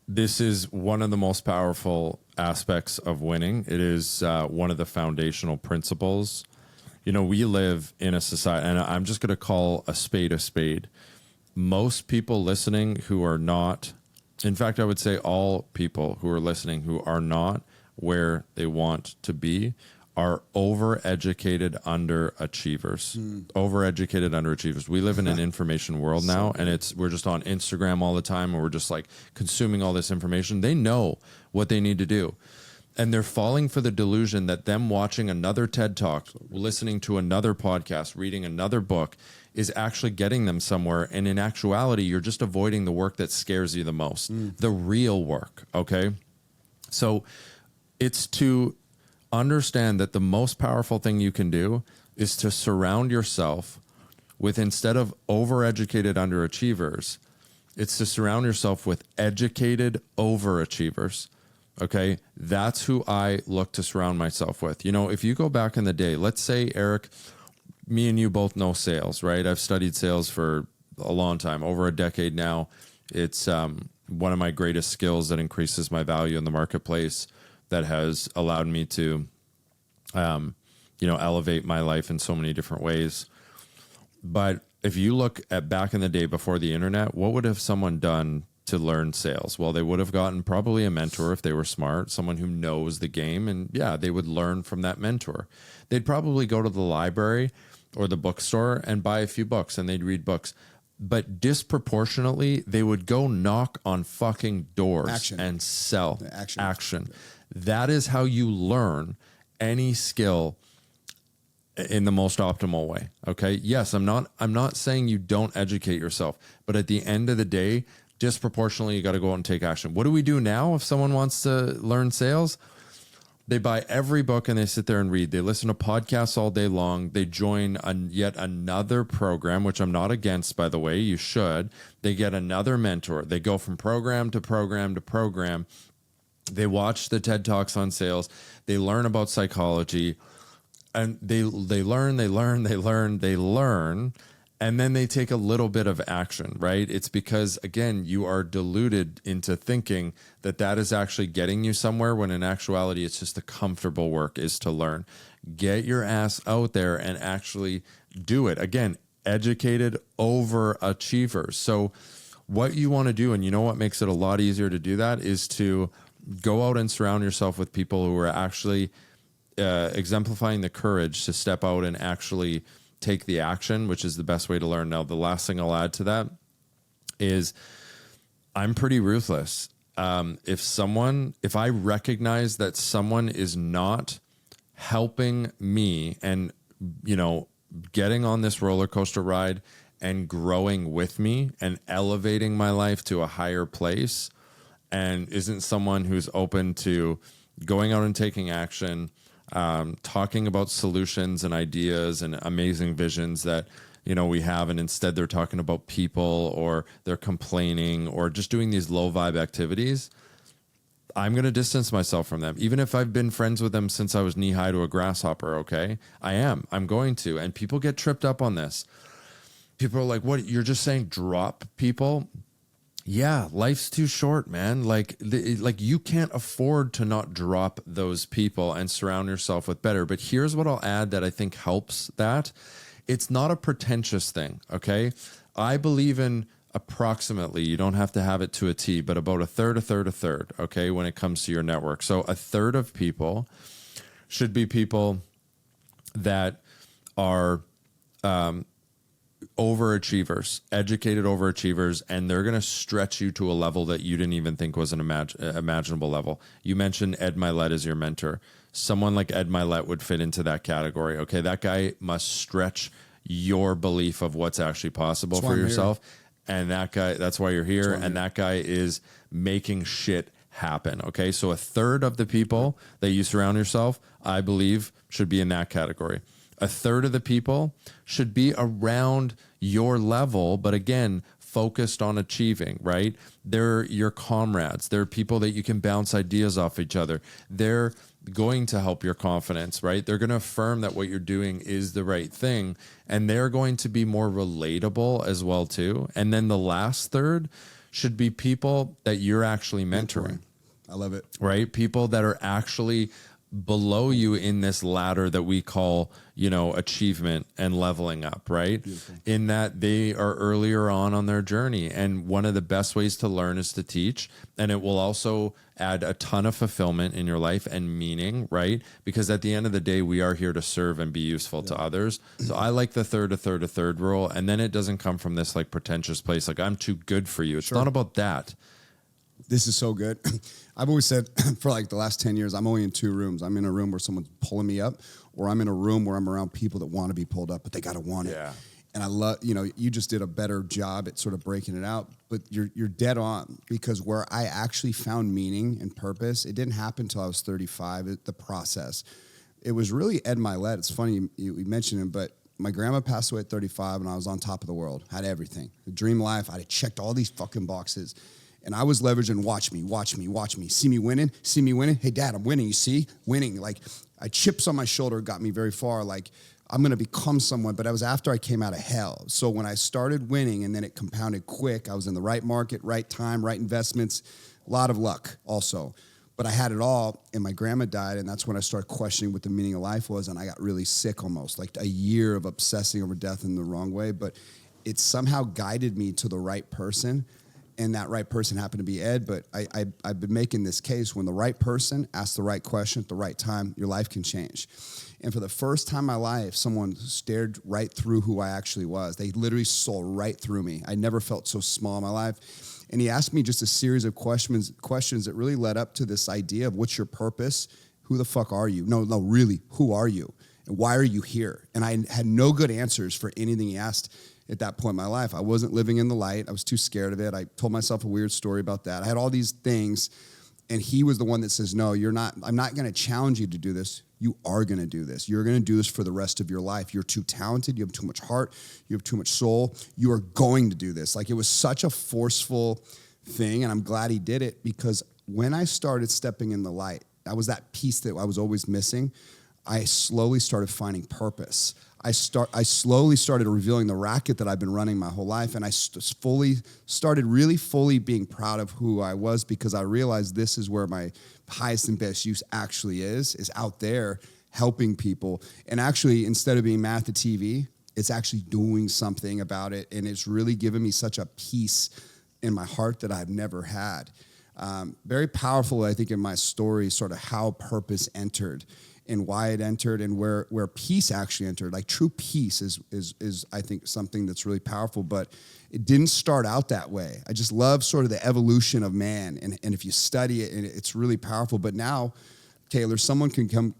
this is one of the most powerful aspects of winning. It is one of the foundational principles. You know, we live in a society, and I'm just going to call a spade a spade. Most people listening who are not, in fact, I would say all people who are listening who are not where they want to be are overeducated underachievers. Overeducated underachievers. We live in an information world now, and we're just on Instagram all the time, and we're just like consuming all this information. They know what they need to do. And they're falling for the delusion that them watching another TED Talk, listening to another podcast, reading another book is actually getting them somewhere. And in actuality, you're just avoiding the work that scares you the most, the real work. Okay. So it's to understand that the most powerful thing you can do is to surround yourself with, instead of overeducated underachievers, it's to surround yourself with educated overachievers. Okay. That's who I look to surround myself with. You know, if you go back in the day, let's say, Eric, me and you both know sales, right? I've studied sales for a long time, over a decade now. It's one of my greatest skills that increases my value in the marketplace, that has allowed me to, elevate my life in so many different ways. But if you look at back in the day before the internet, what would have someone done to learn sales? Well, they would have gotten probably a mentor if they were smart, someone who knows the game. And yeah, they would learn from that mentor. They'd probably go to the library or the bookstore and buy a few books, and they'd read books. But disproportionately, they would go knock on fucking doors and sell. Action. That is how you learn any skill in the most optimal way. Okay. Yes, I'm not saying you don't educate yourself, but at the end of the day, disproportionately, you got to go out and take action. What do we do now if someone wants to learn sales? They buy every book and they sit there and read. They listen to podcasts all day long. They join yet another program, which I'm not against, by the way. You should. They get another mentor. They go from program to program to program. They watch the TED Talks on sales. They learn about psychology, and they learn, and then they take a little bit of action, right? It's because, again, you are deluded into thinking that that is actually getting you somewhere, when in actuality, it's just the comfortable work is to learn. Get your ass out there and actually do it. Again, educated overachievers. So what you want to do, and you know what makes it a lot easier to do that, is to go out and surround yourself with people who are actually exemplifying the courage to step out and actually take the action, which is the best way to learn. Now, the last thing I'll add to that is I'm pretty ruthless. If I recognize that someone is not helping me and, getting on this roller coaster ride and growing with me and elevating my life to a higher place, and isn't someone who's open to going out and taking action, talking about solutions and ideas and amazing visions that, we have, and instead they're talking about people, or they're complaining, or just doing these low vibe activities, I'm going to distance myself from them. Even if I've been friends with them since I was knee high to a grasshopper, okay? I'm going to. And people get tripped up on this. People are like, what, you're just saying drop people? Yeah, life's too short, man. Like you can't afford to not drop those people and surround yourself with better. But here's what I'll add that I think helps that. It's not a pretentious thing, okay? I believe in approximately, you don't have to have it to a T, but about a third, okay, when it comes to your network. So a third of people should be people that are overachievers, educated overachievers, and they're going to stretch you to a level that you didn't even think was an imaginable level. You mentioned Ed Milet as your mentor. Someone like Ed Milet would fit into that category. Okay, that guy must stretch your belief of what's actually possible for yourself. And that guy, that's why you're here. And that guy is making shit happen. Okay, so a third of the people that you surround yourself, I believe, should be in that category. A third of the people should be around your level, but again, focused on achieving, right? They're your comrades. They're people that you can bounce ideas off each other. They're going to help your confidence, right? They're going to affirm that what you're doing is the right thing, and they're going to be more relatable as well too. And then the last third should be people that you're actually mentoring. I love it. Right? People that are actually below you in this ladder that we call, achievement and leveling up, right? Beautiful. In that they are earlier on their journey. And one of the best ways to learn is to teach. And it will also add a ton of fulfillment in your life and meaning, right? Because at the end of the day, we are here to serve and be useful to others. So I like the third rule. And then it doesn't come from this like pretentious place, like I'm too good for you. It's not about that. This is so good. I've always said for like the last 10 years, I'm only in two rooms. I'm in a room where someone's pulling me up, or I'm in a room where I'm around people that want to be pulled up, but they got to want it. Yeah. And I love, you just did a better job at sort of breaking it out, but you're dead on, because where I actually found meaning and purpose, it didn't happen until I was 35, the process. It was really Ed Milet. It's funny you mentioned him, but my grandma passed away at 35 and I was on top of the world, had everything, the dream life. I had checked all these fucking boxes. And I was leveraging, watch me. See me winning. Hey, Dad, I'm winning. You see? Winning. Like, chips on my shoulder got me very far. Like, I'm going to become someone. But it was after I came out of hell. So when I started winning and then it compounded quick, I was in the right market, right time, right investments, a lot of luck also. But I had it all, and my grandma died, and that's when I started questioning what the meaning of life was, and I got really sick almost, like a year of obsessing over death in the wrong way. But it somehow guided me to the right person. And that right person happened to be Ed, but I've been making this case, when the right person asks the right question at the right time, your life can change. And for the first time in my life, someone stared right through who I actually was. They literally saw right through me. I never felt so small in my life. And he asked me just a series of questions that really led up to this idea of what's your purpose? Who the fuck are you? No, really, who are you? And why are you here? And I had no good answers for anything he asked. At that point in my life, I wasn't living in the light. I was too scared of it. I told myself a weird story about that. I had all these things, and he was the one that says, no, you're not. I'm not going to challenge you to do this. You are going to do this. You're going to do this for the rest of your life. You're too talented. You have too much heart. You have too much soul. You are going to do this. Like, it was such a forceful thing, and I'm glad he did it, because when I started stepping in the light, that was that piece that I was always missing. I slowly started finding purpose. I slowly started revealing the racket that I've been running my whole life, and I started fully being proud of who I was, because I realized this is where my highest and best use actually is out there helping people. And actually, instead of being mad at the TV, it's actually doing something about it, and it's really given me such a peace in my heart that I've never had. Very powerful, I think, in my story, sort of how purpose entered and why it entered, and where peace actually entered. Like, true peace is I think something that's really powerful, but it didn't start out that way. I just love sort of the evolution of man, and if you study it, it's really powerful. But now, Kaylor, someone can come,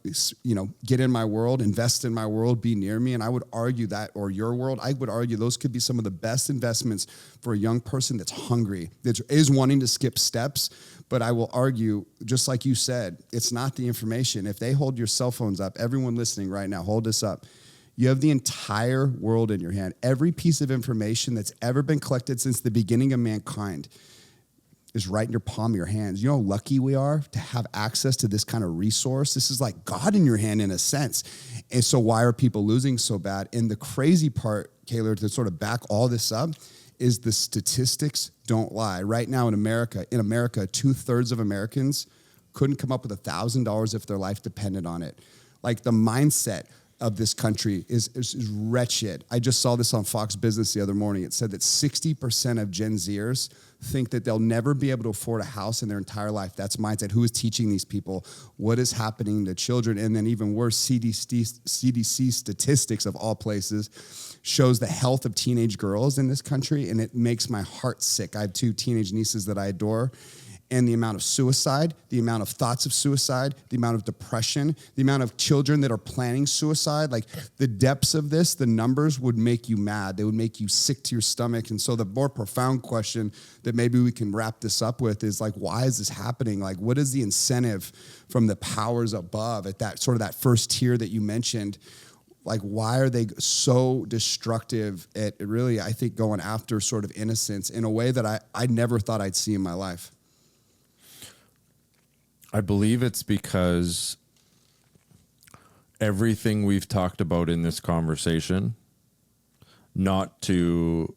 get in my world, invest in my world, be near me, and I would argue that, or your world, I would argue those could be some of the best investments for a young person that's hungry, that is wanting to skip steps. But I will argue, just like you said, it's not the information. If they hold your cell phones up, everyone listening right now, hold this up. You have the entire world in your hand. Every piece of information that's ever been collected since the beginning of mankind is right in your palm of your hands. You know how lucky we are to have access to this kind of resource? This is like God in your hand in a sense. And so why are people losing so bad? And the crazy part, Kaylor, to sort of back all this up, is the statistics don't lie. Right now in America, 2/3 of Americans couldn't come up with $1,000 if their life depended on it. Like, the mindset of this country is wretched. I just saw this on Fox Business the other morning. It said that 60% of Gen Zers think that they'll never be able to afford a house in their entire life. That's mindset. Who is teaching these people? What is happening to children? And then even worse, CDC statistics of all places shows the health of teenage girls in this country, and it makes my heart sick. I have 2 teenage nieces that I adore. And the amount of suicide, the amount of thoughts of suicide, the amount of depression, the amount of children that are planning suicide, like, the depths of this, the numbers would make you mad. They would make you sick to your stomach. And so the more profound question that maybe we can wrap this up with is, like, why is this happening? Like, what is the incentive from the powers above at that sort of that first tier that you mentioned? Like, why are they so destructive at really, I think, going after sort of innocence in a way that I never thought I'd see in my life? I believe it's because everything we've talked about in this conversation, not to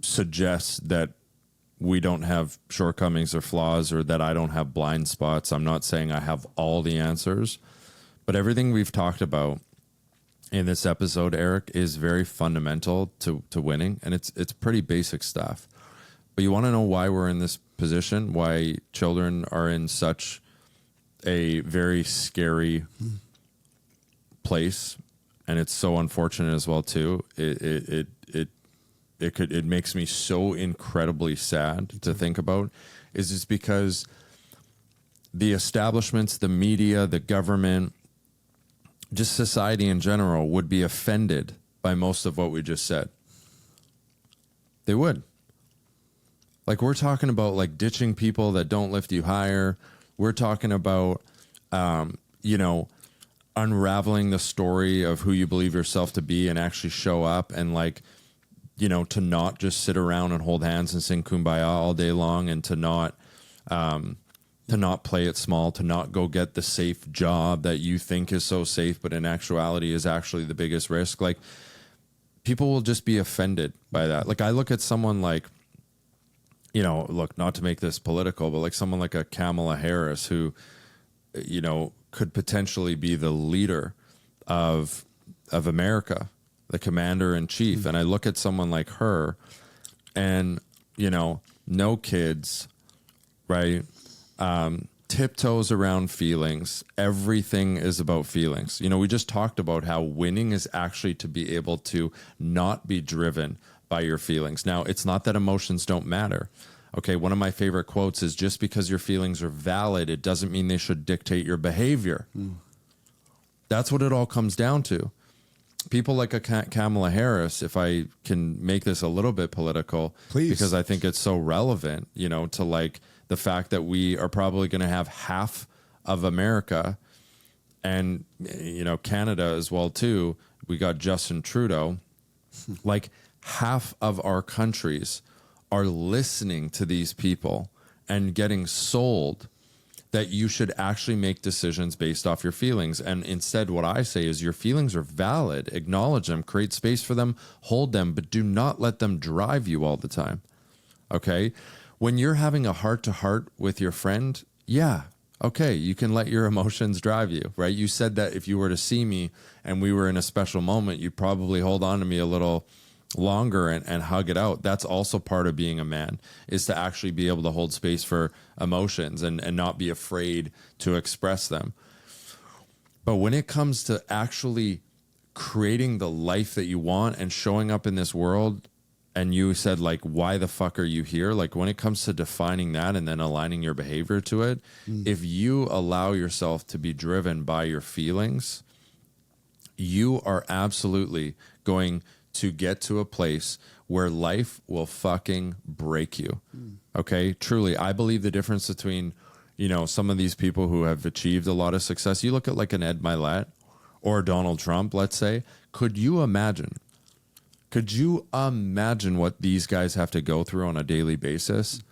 suggest that we don't have shortcomings or flaws, or that I don't have blind spots. I'm not saying I have all the answers, but everything we've talked about in this episode, Eric, is very fundamental to winning, and it's pretty basic stuff. But you want to know why we're in this position, why children are in such a very scary place, and it's so unfortunate as well too. It makes me so incredibly sad to think about, is just because the establishments, the media, the government, just society in general would be offended by most of what we just said. They would. Like, we're talking about like ditching people that don't lift you higher. We're talking about, unraveling the story of who you believe yourself to be and actually show up and like, to not just sit around and hold hands and sing Kumbaya all day long, and to not play it small, to not go get the safe job that you think is so safe, but in actuality is actually the biggest risk. Like, people will just be offended by that. Like, I look at someone like, look, not to make this political, but like someone like a Kamala Harris who, could potentially be the leader of America, the commander in chief. Mm-hmm. And I look at someone like her and, no kids, right? Tiptoes around feelings. Everything is about feelings. We just talked about how winning is actually to be able to not be driven by your feelings. Now, it's not that emotions don't matter. Okay, one of my favorite quotes is, just because your feelings are valid, it doesn't mean they should dictate your behavior. That's what it all comes down to. People like a Kamala Harris, if I can make this a little bit political, please, because I think it's so relevant, to like the fact that we are probably going to have half of America and, Canada as well too. We got Justin Trudeau. Like, half of our countries are listening to these people and getting sold that you should actually make decisions based off your feelings. And instead, what I say is, your feelings are valid. Acknowledge them, create space for them, hold them, but do not let them drive you all the time. Okay? When you're having a heart-to-heart with your friend, yeah, okay, you can let your emotions drive you, right? You said that if you were to see me and we were in a special moment, you'd probably hold on to me a little longer and hug it out. That's also part of being a man, is to actually be able to hold space for emotions and not be afraid to express them. But when it comes to actually creating the life that you want and showing up in this world, and you said like, why the fuck are you here? Like, when it comes to defining that and then aligning your behavior to it, if you allow yourself to be driven by your feelings, you are absolutely going to get to a place where life will fucking break you. Okay? Truly, I believe the difference between, some of these people who have achieved a lot of success. You look at like an Ed Milet or Donald Trump, let's say. Could you imagine what these guys have to go through on a daily basis?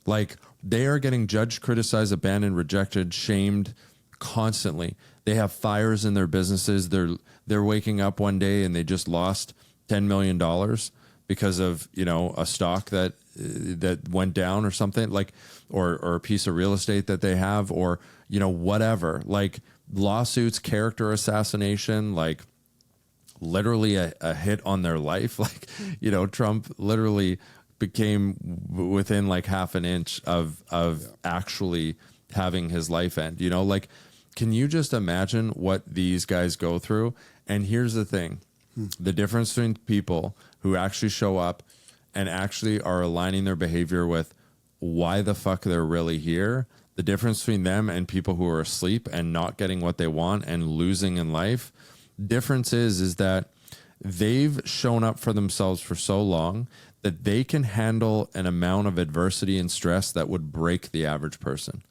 Like, they are getting judged, criticized, abandoned, rejected, shamed constantly. They have fires in their businesses. They're waking up one day and they just lost $10 million because of, a stock that went down or something, like, or a piece of real estate that they have, or, whatever, like lawsuits, character assassination, like literally a hit on their life. Like, Trump literally became within like half an inch of actually having his life end, like, can you just imagine what these guys go through? And here's the thing. The difference between people who actually show up and actually are aligning their behavior with why the fuck they're really here, the difference between them and people who are asleep and not getting what they want and losing in life, difference is that they've shown up for themselves for so long that they can handle an amount of adversity and stress that would break the average person.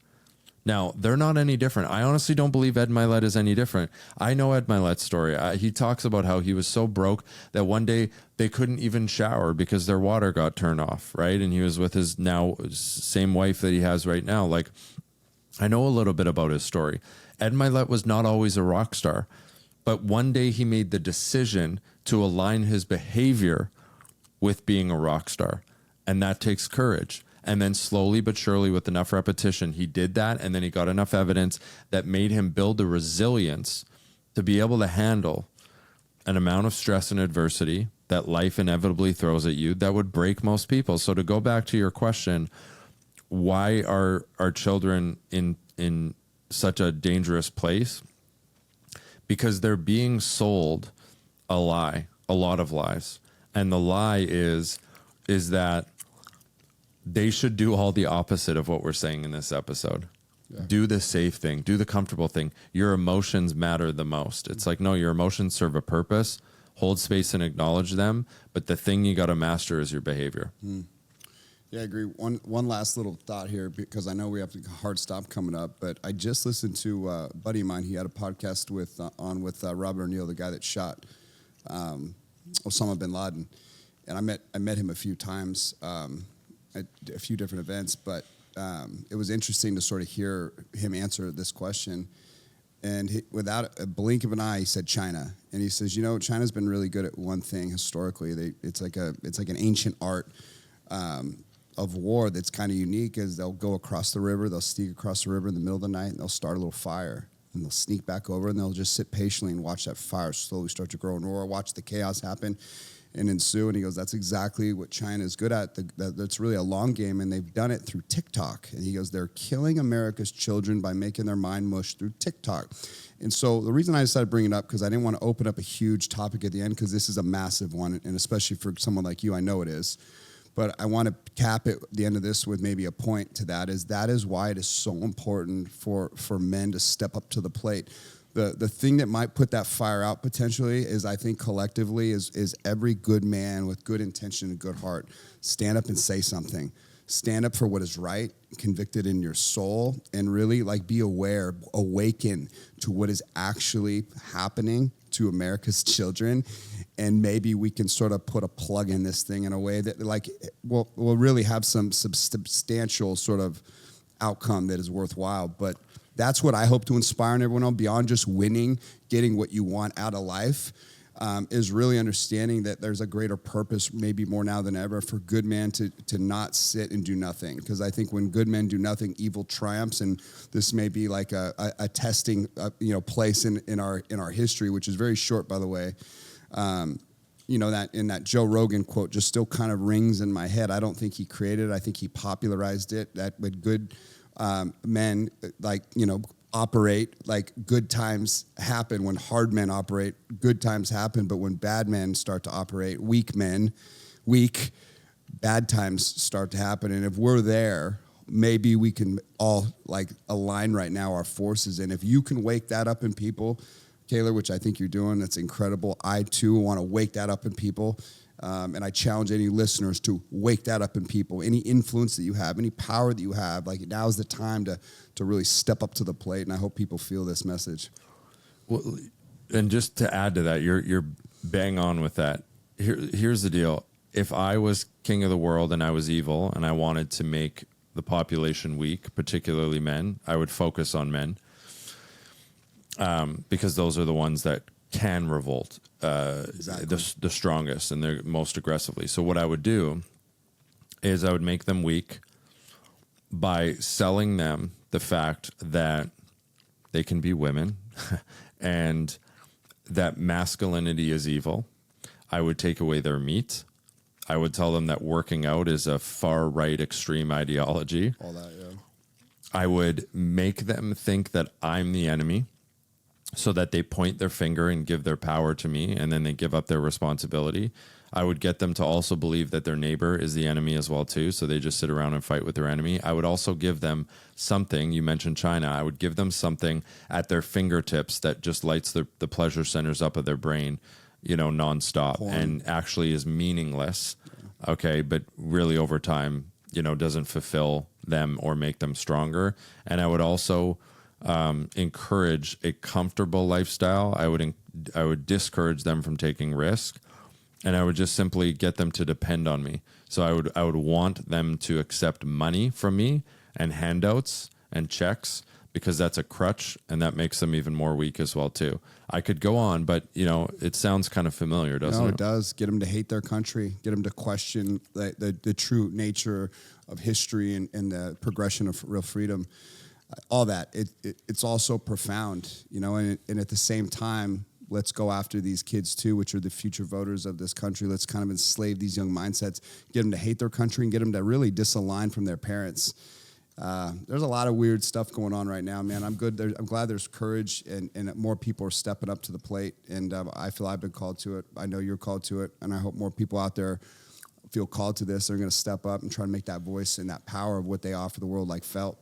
Now, they're not any different. I honestly don't believe Ed Milet is any different. I know Ed Milet's story. He talks about how he was so broke that one day they couldn't even shower because their water got turned off, right? And he was with his now same wife that he has right now. Like, I know a little bit about his story. Ed Milet was not always a rock star, but one day he made the decision to align his behavior with being a rock star, and that takes courage. And then slowly but surely, with enough repetition, he did that. And then he got enough evidence that made him build the resilience to be able to handle an amount of stress and adversity that life inevitably throws at you that would break most people. So to go back to your question, why are our children in such a dangerous place? Because they're being sold a lie, a lot of lies. And the lie is that they should do all the opposite of what we're saying in this episode. Yeah. Do the safe thing, do the comfortable thing. Your emotions matter the most. It's like, no, your emotions serve a purpose. Hold space and acknowledge them. But the thing you got to master is your behavior. Yeah, I agree. One last little thought here, because I know we have a hard stop coming up, but I just listened to a buddy of mine. He had a podcast with Robert O'Neill, the guy that shot Osama bin Laden. And I met him a few times at a few different events, but it was interesting to sort of hear him answer this question. And without a blink of an eye, he said China. And he says, China's been really good at one thing historically. It's like an ancient art of war that's kind of unique. Is they'll go across the river, they'll sneak across the river in the middle of the night, and they'll start a little fire. And they'll sneak back over, and they'll just sit patiently and watch that fire slowly start to grow and roar, watch the chaos happen and ensue. And he goes, that's exactly what China is good at. That's really a long game, and they've done it through TikTok. And he goes, they're killing America's children by making their mind mush through TikTok. And so the reason I decided to bring it up, because I didn't want to open up a huge topic at the end, because this is a massive one, and especially for someone like you, I know it is. But I want to cap it at the end of this with maybe a point to that is why it is so important for men to step up to the plate. The thing that might put that fire out potentially is, I think collectively, is every good man with good intention and good heart stand up and say something. Stand up for what is right, convicted in your soul, and really be aware, awaken to what is actually happening to America's children. And maybe we can sort of put a plug in this thing in a way that will really have some substantial sort of outcome that is worthwhile. But that's what I hope to inspire everyone on, beyond just winning, getting what you want out of life, is really understanding that there's a greater purpose, maybe more now than ever, for good men to not sit and do nothing. Because I think when good men do nothing, evil triumphs, and this may be like a testing place in our history, which is very short, by the way. That in that Joe Rogan quote just still kind of rings in my head. I don't think he created it. I think he popularized it. That when good men operate, good times happen. When hard men operate, good times happen. But when bad men start to operate, bad times start to happen. And if we're there, maybe we can all align right now our forces. And if you can wake that up in people, Kaylor, which I think you're doing, that's incredible. I too want to wake that up in people. And I challenge any listeners to wake that up in people. Any influence that you have, any power that you have, now's the time to really step up to the plate. And I hope people feel this message. Well, and just to add to that, you're bang on with that. Here's the deal. If I was king of the world and I was evil and I wanted to make the population weak, particularly men, I would focus on men. Because those are the ones that can revolt exactly. the strongest and they're most aggressively. So what I would do is I would make them weak by selling them the fact that they can be women and that masculinity is evil. I would take away their meat. I would tell them that working out is a far right extreme ideology. All that, yeah. I would make them think that I'm the enemy, so that they point their finger and give their power to me, and then they give up their responsibility. I would get them to also believe that their neighbor is the enemy as well, too, so they just sit around and fight with their enemy. I would also give them something. You mentioned China. I would give them something at their fingertips that just lights the pleasure centers up of their brain, nonstop, and actually is meaningless, okay, but really over time, doesn't fulfill them or make them stronger. And I would also encourage a comfortable lifestyle. I would discourage them from taking risk, and I would just simply get them to depend on me. So I would want them to accept money from me and handouts and checks, because that's a crutch, and that makes them even more weak as well too. I could go on, but it sounds kind of familiar, doesn't it? No, it does. Get them to hate their country. Get them to question the true nature of history and the progression of real freedom. All that. It's also profound, and at the same time, let's go after these kids too, which are the future voters of this country. Let's kind of enslave these young mindsets, get them to hate their country, and get them to really disalign from their parents. There's a lot of weird stuff going on right now, man. I'm glad there's courage and more people are stepping up to the plate. And I feel I've been called to it. I know you're called to it. And I hope more people out there feel called to this. They're going to step up and try to make that voice and that power of what they offer the world like felt.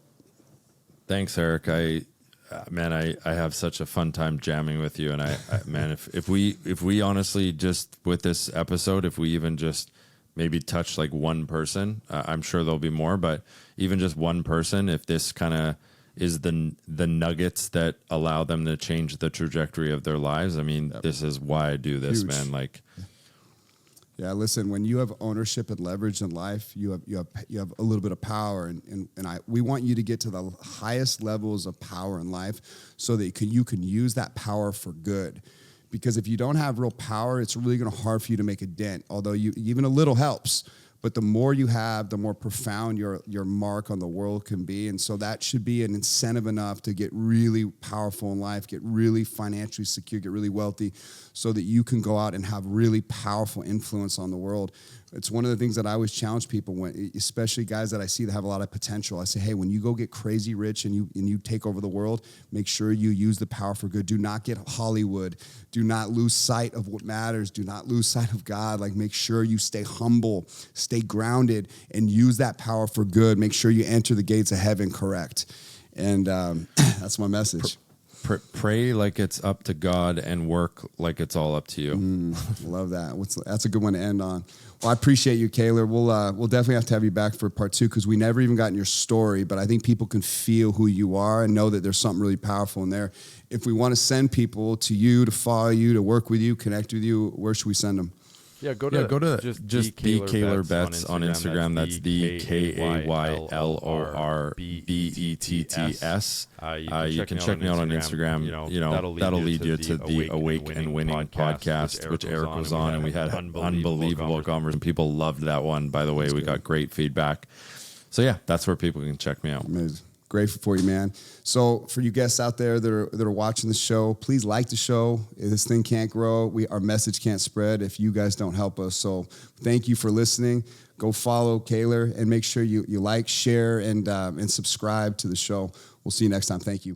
Thanks, Eric. I have such a fun time jamming with you. And if we honestly just with this episode, if we even just maybe touch like one person, I'm sure there'll be more, but even just one person, if this kind of is the nuggets that allow them to change the trajectory of their lives. I mean, This is why I do this, Huge. man. Like, yeah, listen, when you have ownership and leverage in life, you have a little bit of power, and we want you to get to the highest levels of power in life so that you can use that power for good. Because if you don't have real power, it's really going to hard for you to make a dent. Although even a little helps, but the more you have, the more profound your mark on the world can be. And so that should be an incentive enough to get really powerful in life, get really financially secure, get really wealthy, so that you can go out and have really powerful influence on the world. It's one of the things that I always challenge people, especially guys that I see that have a lot of potential. I say, hey, when you go get crazy rich and you take over the world, make sure you use the power for good. Do not get Hollywood. Do not lose sight of what matters. Do not lose sight of God. Like, make sure you stay humble, stay grounded, and use that power for good. Make sure you enter the gates of heaven correct. And that's my message. Pray like it's up to God and work like it's all up to you. Love that. That's a good one to end on. Well, I appreciate you, Kaylor. We'll definitely have to have you back for part 2 because we never even got in your story, but I think people can feel who you are and know that there's something really powerful in there. If we want to send people to you, to follow you, to work with you, connect with you, where should we send them? Yeah, go to just the Kaylor Betts on Instagram. That's the KAYLORBETTS. You can check me out on Instagram. That'll lead you to the Awake and Winning podcast, which Eric was on, and we had unbelievable conversation. People loved that one. By the way, we got great feedback. So yeah, that's where people can check me out. Amazing. Grateful for you, man. So for you guests out there that are watching the show, please like the show. This thing can't grow. Our message can't spread if you guys don't help us. So thank you for listening. Go follow Kaylor and make sure you like, share, and subscribe to the show. We'll see you next time. Thank you.